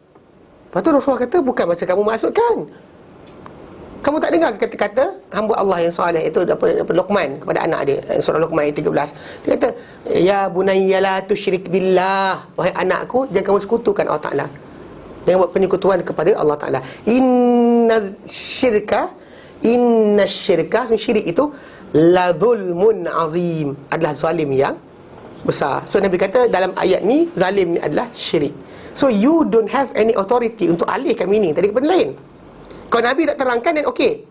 Lepas tu Rasulullah kata, bukan macam kamu maksudkan. Kamu tak dengar kata-kata hamba Allah yang soleh, itu Luqman kepada anak dia, surah Luqman ayat 13. Dia kata, ya bunayya la tusyrik billah, wahai anakku, jangan kamu sekutukan Allah Ta'ala, jangan buat penyekutuan kepada Allah Ta'ala. Inna syirka, syirik itu la zulmun azim, adalah zalim yang besar. So Nabi kata dalam ayat ni, zalim ni adalah syirik. So you don't have any authority untuk alihkan meaning tadi kepada lain. Kalau Nabi tak terangkan, dan okey,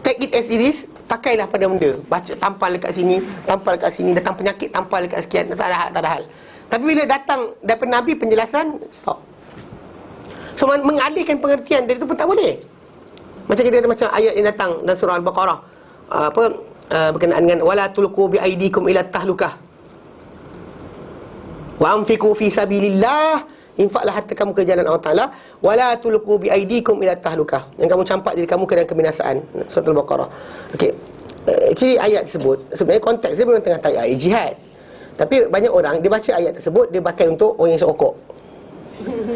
take it as it is, pakailah pada benda. Baca, tampal dekat sini, tampal dekat sini, datang penyakit, tampal dekat sekian, tak ada hal. Tapi bila datang daripada Nabi penjelasan, stop. So mengalihkan pengertian dari itu pun tak boleh. Macam kita kata macam ayat yang datang dalam surah Al-Baqarah, berkenaan dengan wala tulqu bi aidikum ila tahlukah wa anfiqu fi sabilillah, infaklah harta kamu ke jalan Allah Ta'ala, wala tulqu bi aidikum ila tahlukah, yang kamu campak diri kamu ke dalam kebinasaan. Surah Al-Baqarah. Okey. Ciri ayat tersebut sebenarnya konteks dia memang tengah ayat jihad. Tapi banyak orang dia baca ayat tersebut, dia pakai untuk orang yang sokok.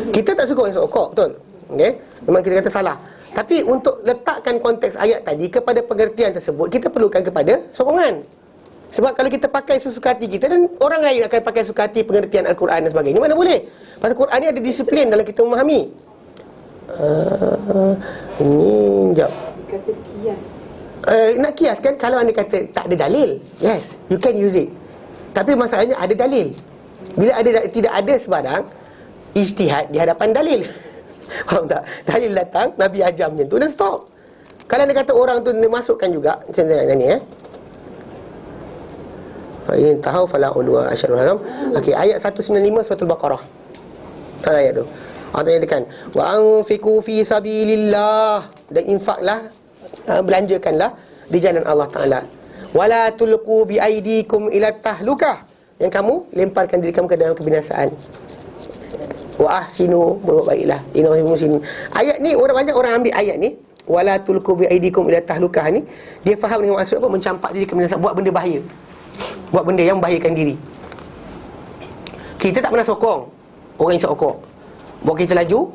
Kita tak suka orang yang sokok, betul? Okey. Memang kita kata salah. Tapi untuk letakkan konteks ayat tadi kepada pengertian tersebut, kita perlukan kepada sokongan. Sebab kalau kita pakai sesuka hati kita, dan orang lain akan pakai sesuka hati pengertian Al-Quran dan sebagainya, mana boleh. Pasal Quran ni ada disiplin dalam kita memahami. Ini sekejap. Kata kias. Nak kias kan, kalau anda kata tak ada dalil, yes, you can use it. Tapi masalahnya ada dalil. Bila tidak ada sebarang ijtihad di hadapan dalil. Faham tak? Dalil datang, Nabi ajar macam tu, dan stop. Kalau anda kata orang tu masukkan juga, macam ni ini tahu fala ulwa asyarul haram. Okey, ayat 195 surah Al-Baqarah. Kan ayat tu. Allah nyatakan, wa anfiqu fi sabilillah, dan infaklah, belanjakanlah di jalan Allah Taala. Wala tulqu bi aidikum ila tahlukah, yang kamu lemparkan diri kamu ke dalam kebinasaan. Wa ahsinu, berbuat baiklah. Innahu muhsin. Ayat ni banyak orang ambil ayat ni, wala tulqu bi aidikum ila tahlukah ni, dia faham dengan maksud apa? Mencampak diri ke kebinasaan, buat benda bahaya. Buat benda yang membahayakan diri. Kita tak pernah sokong orang yang sokong, bawa kita laju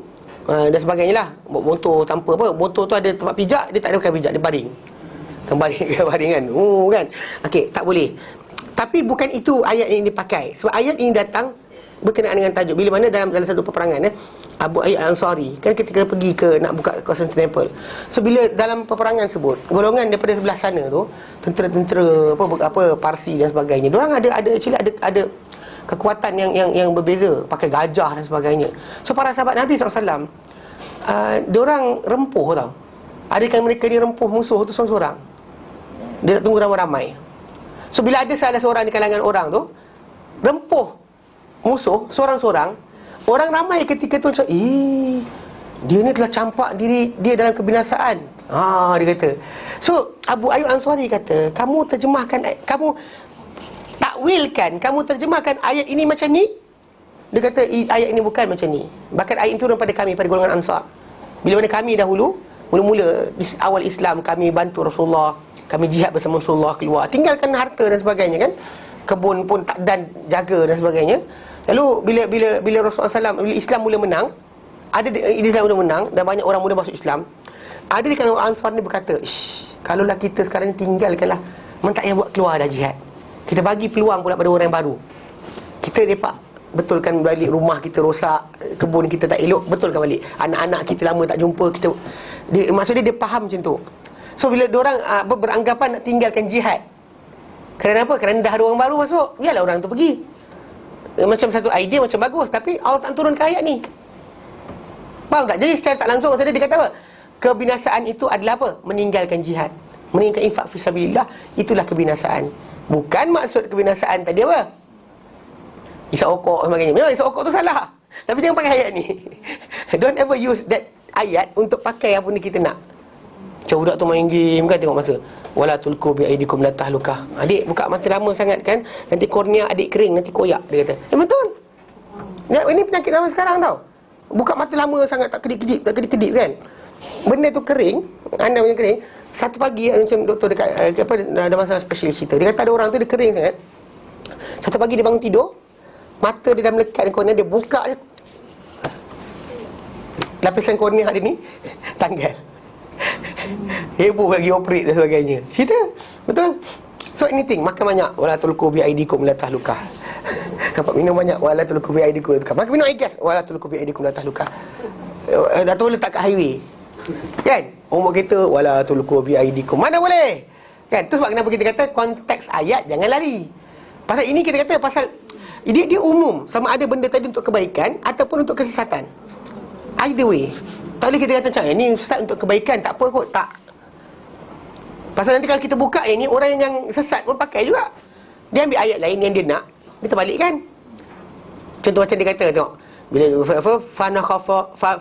dan sebagainya lah. Bawa motor tanpa apa, motor tu ada tempat pijak, dia tak ada pakai pijak, dia baring. Baring kan. Kan. Okey, tak boleh. Tapi bukan itu ayat yang dipakai. Sebab ayat ini datang berkenaan dengan tajuk. Bila mana dalam satu peperangan Abu Ayyub Al-Ansari kan ketika pergi ke nak buka Constantinople. So bila dalam peperangan sebut, golongan daripada sebelah sana tu, tentera-tentera apa Parsi dan sebagainya, diorang ada kekuatan yang berbeza, pakai gajah dan sebagainya. So para sahabat Nabi SAW, diorang rempuh tau. Adakah mereka ni rempuh musuh tu seorang-seorang? Dia tak tunggu ramai-ramai. So bila ada salah seorang di kalangan orang tu rempuh musuh seorang-seorang, orang ramai ketika tu macam, dia ni telah campak diri dia dalam kebinasaan. Dia kata. So Abu Ayyub Ansari kata, kamu terjemahkan ayat ini macam ni. Dia kata ayat ini bukan macam ni. Bahkan ayat itu turun pada kami, pada golongan Ansar. Bila mana kami dahulu mula-mula awal Islam, kami bantu Rasulullah, kami jihad bersama Rasulullah, keluar, tinggalkan harta dan sebagainya kan, kebun pun tak dan jaga dan sebagainya. Lalu bila Rasulullah SAW, bila Islam mula menang, Islam mula menang dan banyak orang mula masuk Islam, ada di kalangan Ansar ni berkata, kalaulah kita sekarang tinggalkanlah, tak payah buat keluar dah jihad, kita bagi peluang pula pada orang yang baru. Kita lepak, betulkan balik rumah kita rosak, kebun kita tak elok, betulkan balik. Anak-anak kita lama tak jumpa, maksudnya dia faham macam tu. So bila diorang beranggapan nak tinggalkan jihad, kerana apa? Kerana dah ada orang baru masuk, biarlah orang tu pergi. Macam satu idea macam bagus, tapi Allah tak turun ke ayat ni. Faham tak? Jadi secara tak langsung maksudnya dia kata apa? Kebinasaan itu adalah apa? Meninggalkan jihad, meninggalkan infak fi sabilillah, itulah kebinasaan. Bukan maksud kebinasaan tadi apa? Isap okok dan sebagainya. Memang isap okok tu salah, tapi jangan pakai ayat ni. Don't ever use that ayat untuk pakai apa ni kita nak. Macam budak tu main game kan, tengok masa, wala tulku bi aidikum la tahlukah. Adik buka mata lama sangat kan, nanti kornea adik kering, nanti koyak, dia kata. Betul. Ini penyakit zaman sekarang tau. Buka mata lama sangat, tak kedip-kedip kan. Benda tu kering, anda punya kering. Satu pagi macam doktor dekat ada masalah spesialis cerita, dia kata ada orang tu dia kering sangat. Satu pagi dia bangun tidur, mata dia dah melekat di kornea, dia buka je, lapisan kornea dia ni tanggal. Heboh lagi operate dan sebagainya. Cerita. Betul. So anything, makan banyak, wala tulqu bi aidikum la tahlukah. Nampak minum banyak, wala tulqu bi aidikum la tahlukah. Makan minum air gas, wala tulqu bi aidikum la tahlukah. Atau letak kat highway, kan, umur kita wala tulqu bi aidikum, mana boleh kan. Tu sebab kenapa kita kata konteks ayat jangan lari. Pasal ini kita kata pasal dia umum, sama ada benda tadi untuk kebaikan ataupun untuk kesesatan. Either way. Tak boleh kita kata macam ni ustaz untuk kebaikan, tak apa kot, tak. Pasal nanti kalau kita buka yang ni, orang yang sesat pun pakai juga. Dia ambil ayat lain yang dia nak, dia terbalikkan. Contoh macam dia kata, tengok, bila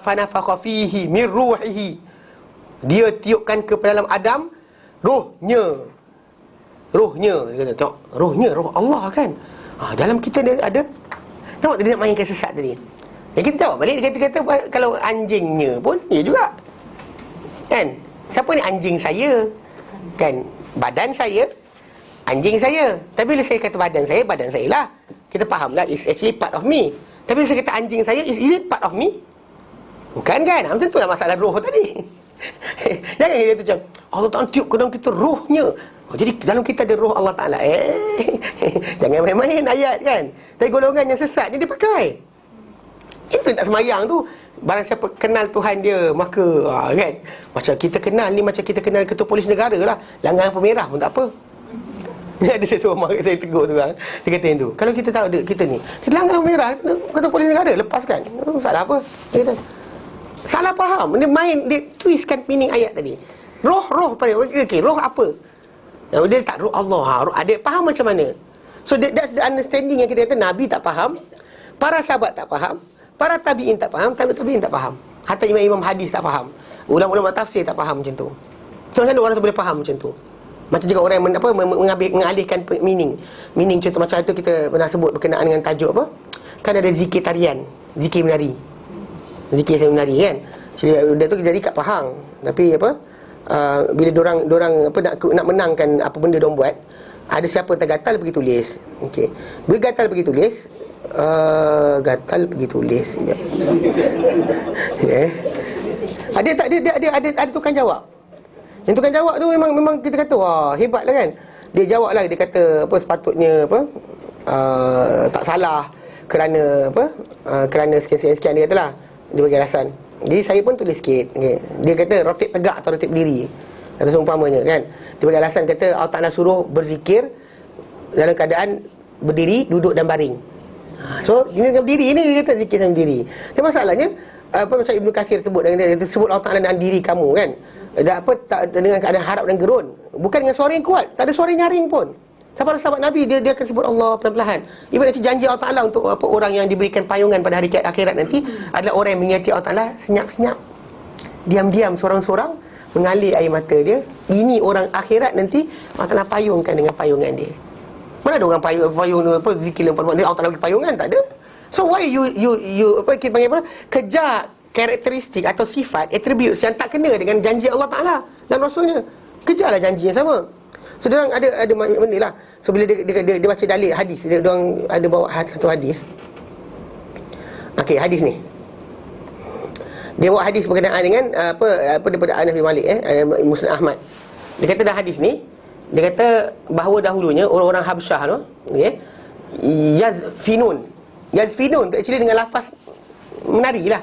fanafakha fihi min ruhihi, dia tiupkan ke dalam Adam rohnya, dia kata, tengok, rohnya, roh Allah kan. Dalam kita ada. Tengok dia nak mainkan sesat tadi. Yang kita jawab balik, dia kata kalau anjingnya pun ya juga, kan. Siapa ni anjing saya? Kan, badan saya, anjing saya. Tapi bila saya kata badan saya lah, kita faham lah, it's actually part of me. Tapi bila saya kata anjing saya, is it part of me? Bukan kan? Macam tu lah masalah roh tadi. Jangan kita macam Allah Ta'ala tiup ke dalam kita rohnya. Jadi dalam kita ada roh Allah Ta'ala. Jangan main-main ayat kan. Tapi golongan yang sesat ni dia pakai. Itu tak semayang tu. Barang siapa kenal Tuhan dia, maka kan, macam kita kenal ni, macam kita kenal ketua polis negara lah. Langgar lampu merah pun tak apa. Ni ada satu orang saya tegur tu kan. Dia kata yang tu, kalau kita tahu kita ni, kita langgar lampu merah, ketua polis negara, lepaskan. Salah apa? Dia kata, salah faham. Dia main, dia twistkan meaning ayat tadi. Roh, okay, roh apa? Dia tak roh Allah. Ada faham macam mana? So that's the understanding yang kita kata Nabi tak faham, para sahabat tak faham, para tabi'in tak faham, tabi'in tak faham. Hatta imam-imam hadis tak faham. Ulama-ulama tafsir tak faham macam tu. So macam mana orang tu boleh faham macam tu? Macam juga orang yang mengalihkan meaning. Meaning contoh macam tu kita pernah sebut berkenaan dengan tajuk apa? Kan ada zikir tarian, zikir menari. Zikir saya menari kan. Jadi dia tu jadi kat Pahang. Tapi apa? Bila dorang apa nak menangkan apa benda diorang buat, ada siapa tergatal pergi tulis. Okey. Bila gatal pergi tulis, gatal pergi tulis. Ya. Ada tukang jawab. Yang tukang jawab tu memang kita kata wah hebatlah kan. Dia jawablah, dia kata apa sepatutnya apa tak salah kerana apa kerana sekian dia katalah. Dia bagi alasan. Jadi saya pun tulis sikit. Okay. Dia kata rotip tegak atau rotip berdiri, atau seumpamanya kan. Dia bagi alasan, kata Allah Ta'ala suruh berzikir dalam keadaan berdiri, duduk dan baring. So ini dengan berdiri ni, dia kata zikir dengan berdiri. Dan masalahnya apa macam Ibnu Katsir sebut, dia sebut Allah Ta'ala dengan diri kamu kan. Tak dengan keadaan harap dan gerun, bukan dengan suara yang kuat, tak ada suara nyaring pun. Sahabat Nabi dia akan sebut Allah perlahan-lahan. Ibarat nanti janji Allah Ta'ala untuk apa orang yang diberikan payungan pada hari akhirat nanti adalah orang yang mengingati Allah Ta'ala senyap-senyap, diam-diam, sorang-sorang, mengalir air mata dia. Ini orang akhirat nanti Allah Ta'ala payungkan dengan payungan dia. Mana ada orang payung apa zikir Allah Ta'ala bagi payungan, tak ada. So why you apa kita panggil apa, kejar karakteristik atau sifat attributes yang tak kena dengan janji Allah Ta'ala dan Rasulnya. Kejarlah janji yang sama. So dia orang ada benda lah. So bila dia baca dalil hadis, dia orang ada bawa satu hadis. Okey, hadis ni dia bawa hadis berkenaan dengan apa daripada Anas bin Malik Musnad Ahmad. Dia kata dalam hadis ni, dia kata bahawa dahulunya orang-orang Habsyah tu, okey, yazfinun tu actually dengan lafaz menari lah.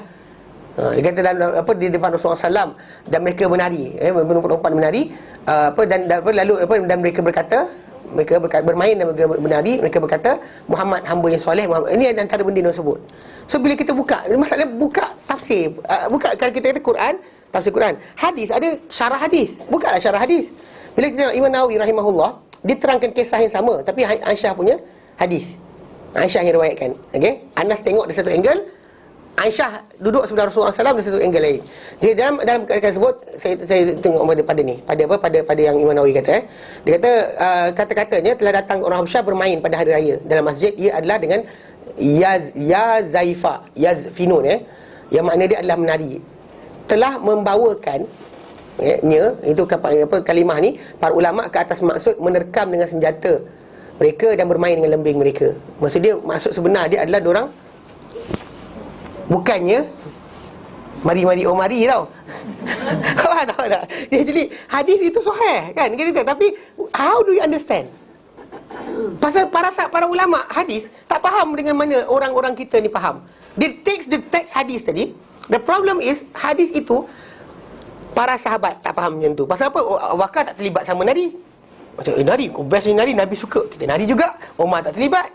Dia kata dalam apa di depan Rasulullah SAW, dan mereka menari, perempuan menari, dan mereka berkata, mereka bermain dan mereka menari, mereka berkata Muhammad hamba yang soleh. Ini antara benda yang sebut. So bila kita buka, masalahnya buka tafsir, buka kalau kita kata Quran, tafsir Quran, hadis, ada syarah hadis, bukalah syarah hadis. Bila kita tengok Imam Nawawi rahimahullah, dia terangkan kisah yang sama, tapi Aisyah punya hadis, Aisyah yang riwayatkan. Okey, Anas tengok dari satu angle, Aisyah duduk sebelah Rasulullah SAW dari satu angle lain. Jadi dalam tersebut saya tengok pada yang Imam Nawawi kata. Dia kata kata-katanya telah datang orang Habsyah bermain pada hari raya dalam masjid. Ia adalah dengan yazfinun, yang makna dia adalah menari. Telah membawakan itu kalimah ni para ulama ke atas maksud menerkam dengan senjata mereka dan bermain dengan lembing mereka. Maksud sebenar dia adalah diorang bukannya mari-mari tau. Tahu tak? Jadi hadis itu sahih kan kita, tapi how do you understand? Pasal para ulama hadis tak faham dengan mana orang-orang kita ni faham. They takes the text hadis tadi. The problem is hadis itu para sahabat tak faham macam tu. Pasal apa? Abu Bakar tak terlibat sama nari. Macam nari, best ni nari, Nabi suka, kita nari juga. Umar tak terlibat.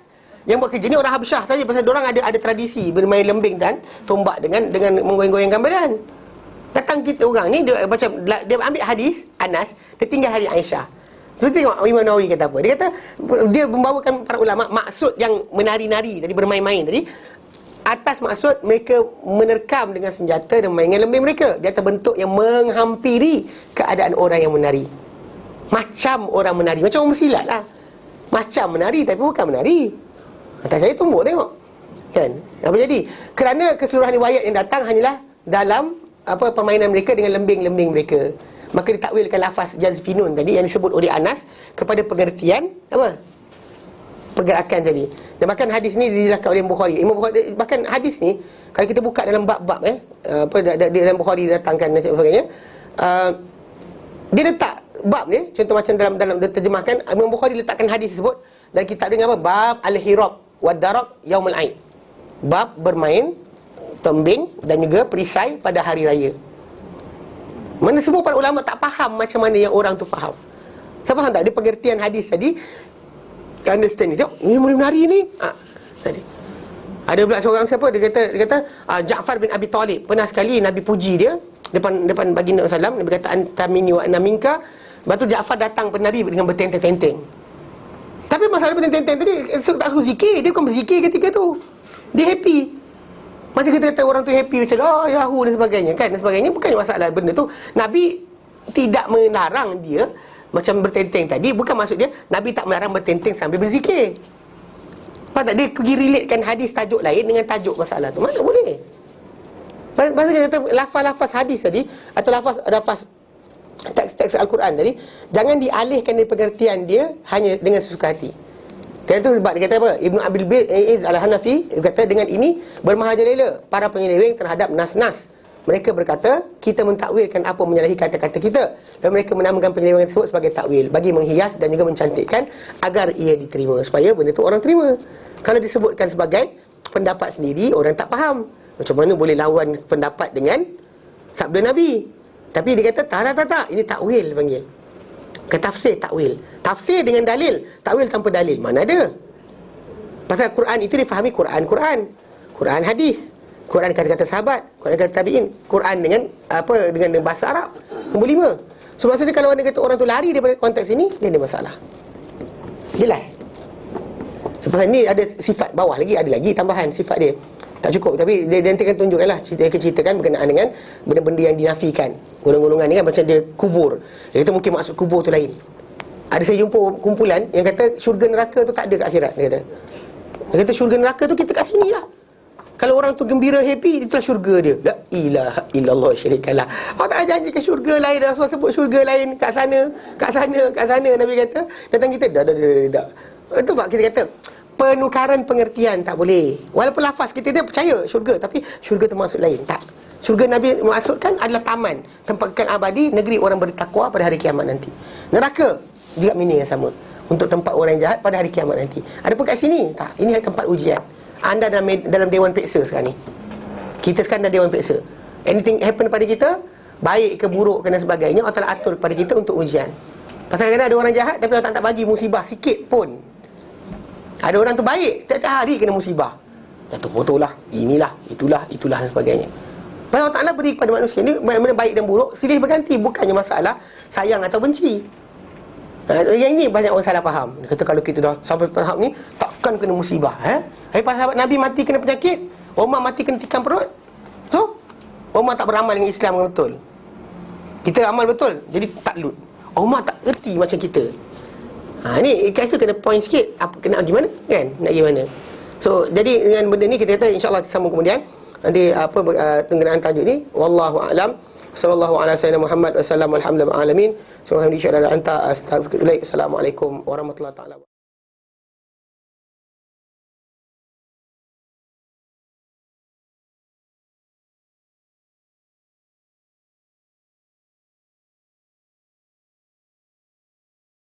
Yang buat kerja ni orang Habsyah saja, pasal diorang ada tradisi bermain lembing dan tombak dengan menggoyang-goyangkan badan. Datang kita orang ni dia macam dia ambil hadis Anas, dia tinggal hadis Aisyah. Kita tengok Imam Nawawi kata apa. Dia kata dia membawakan para ulama maksud yang menari-nari tadi, bermain-main tadi, atas maksud mereka menerkam dengan senjata dan main dengan lembing mereka. Dia kata bentuk yang menghampiri keadaan orang yang menari. Macam orang menari, macam orang bersilat lah. Macam menari tapi bukan menari. Atas saya tumbuk tengok kan apa jadi, kerana keseluruhan riwayat yang datang hanyalah dalam apa permainan mereka dengan lembing-lembing mereka, maka ditakwilkan lafaz yazfinun tadi yang disebut oleh Anas kepada pengertian apa pergerakan tadi. Dan bahkan hadis ni dilakar oleh Bukhari. Imam Bukhari, bahkan hadis ni kalau kita buka dalam bab-bab dalam Bukhari datangkan dan sebagainya, dia letak bab ni, contoh macam dalam terjemahkan, Imam Bukhari letakkan hadis tersebut dan kitab dia apa? Bab al-hirab wad darak yaumul aid. Bab bermain tembing dan juga perisai pada hari raya. Mana semua para ulama tak faham macam mana yang orang tu faham. Saya faham tak? Dia pengertian hadis tadi, understand ni. Tengok, ini menari ni. Tadi. Ada pula seorang siapa, dia kata Ja'far bin Abi Talib. Pernah sekali Nabi puji dia depan baginda Sallam. Nabi kata anta minni wa ana minka. Lepas tu Ja'far datang kepada Nabi dengan bertenteng-tenteng. Tapi masalah bertenteng-tenteng tadi, tak suruh zikir. Dia bukan berzikir ketika tu. Dia happy. Macam kita kata orang tu happy macam Yahoo dan sebagainya kan, dan sebagainya. Bukannya masalah benda tu. Nabi tidak melarang dia macam bertenteng tadi. Bukan maksud dia Nabi tak melarang bertenteng sambil berzikir. Faham tak? Dia pergi relatekan hadis tajuk lain dengan tajuk masalah tu. Mana boleh? Bahasa kita kata lafaz-lafaz hadis tadi atau lafaz teks-teks Al-Quran tadi, jangan dialihkan dari pengertian dia hanya dengan sesuka hati. Kerana tu sebab dia kata apa? Ibnu Abil Iz Al-Hanafi, dia kata dengan ini bermahajalela para penyeleweng terhadap nas-nas. Mereka berkata, kita mentakwilkan apa menyalahi kata-kata kita, dan mereka menamakan penyelewengan tersebut sebagai takwil bagi menghias dan juga mencantikkan agar ia diterima, supaya benda tu orang terima. Kalau disebutkan sebagai pendapat sendiri, orang tak faham. Macam mana boleh lawan pendapat dengan sabda Nabi? Tapi dia kata tak, ini takwil panggil. Ke tafsir takwil. Tafsir dengan dalil, takwil tanpa dalil mana ada? Pasal Quran itu difahami Quran hadis, Quran kata-kata sahabat, Quran kata tabi'in, Quran dengan dengan bahasa Arab. Nombor 5. So maksudnya kalau ada kata orang tu lari daripada konteks ini, dia ada masalah. Jelas. Sebab ni ada sifat bawah lagi, ada lagi tambahan sifat dia. Tak cukup, tapi dia nanti akan tunjukkan lah, ceritakan berkenaan dengan benda-benda yang dinafikan. Golongan-golongan ni kan macam dia kubur. Dia kata mungkin maksud kubur tu lain. Ada saya jumpa kumpulan yang kata syurga neraka tu tak ada kat akhirat. Dia kata syurga neraka tu kita kat sini lah. Kalau orang tu gembira, happy, itulah syurga dia. La ilaha illallah syarikallah. Allah tak ada janji ke syurga lain. Rasulullah sebut syurga lain kat sana. Nabi kata. Datang kita, dah. Itu sebab kita kata penukaran pengertian tak boleh. Walaupun lafaz kita dia percaya syurga, tapi syurga tu maksud lain. Tak. Syurga Nabi maksudkan adalah taman, tempat kekal abadi, negeri orang bertakwa pada hari kiamat nanti. Neraka juga meaning yang sama, untuk tempat orang yang jahat pada hari kiamat nanti. Adapun kat sini, tak. Ini tempat ujian. Anda dalam dewan peksa sekarang ni. Kita sekarang dalam dewan peksa. Anything happen pada kita, baik ke buruk ke dan sebagainya, Allah Ta'ala atur kepada kita untuk ujian. Pasal kadang-kadang ada orang jahat, tapi Allah tak bagi musibah sikit pun. Ada orang tu baik, tiap-tiap hari kena musibah. Jatuh motor lah, inilah, itulah dan sebagainya. Pasal Allah Ta'ala beri kepada manusia ni mana baik dan buruk silih berganti. Bukannya masalah sayang atau benci. Yang ini banyak orang salah faham. Dia kata kalau kita dah sampai tahap ni, takkan kena musibah. Hari para sahabat Nabi mati kena penyakit, Umar mati kena tikam perut. So Umar tak beramal dengan Islam dengan betul. Kita amal betul, jadi takluk. Umar tak erti macam kita. Ni kita kena point sikit, kena gimana kan? Nak gimana? So jadi dengan benda ni kita kata insya-Allah kita sambung kemudian. Nanti penggunaan tajuk ni wallahu a'lam. Sallallahu ala sayyidina Muhammad wa sallam alhamdulillah alamin. Subhanallah anta astaghfiruka. Assalamualaikum warahmatullahi taala.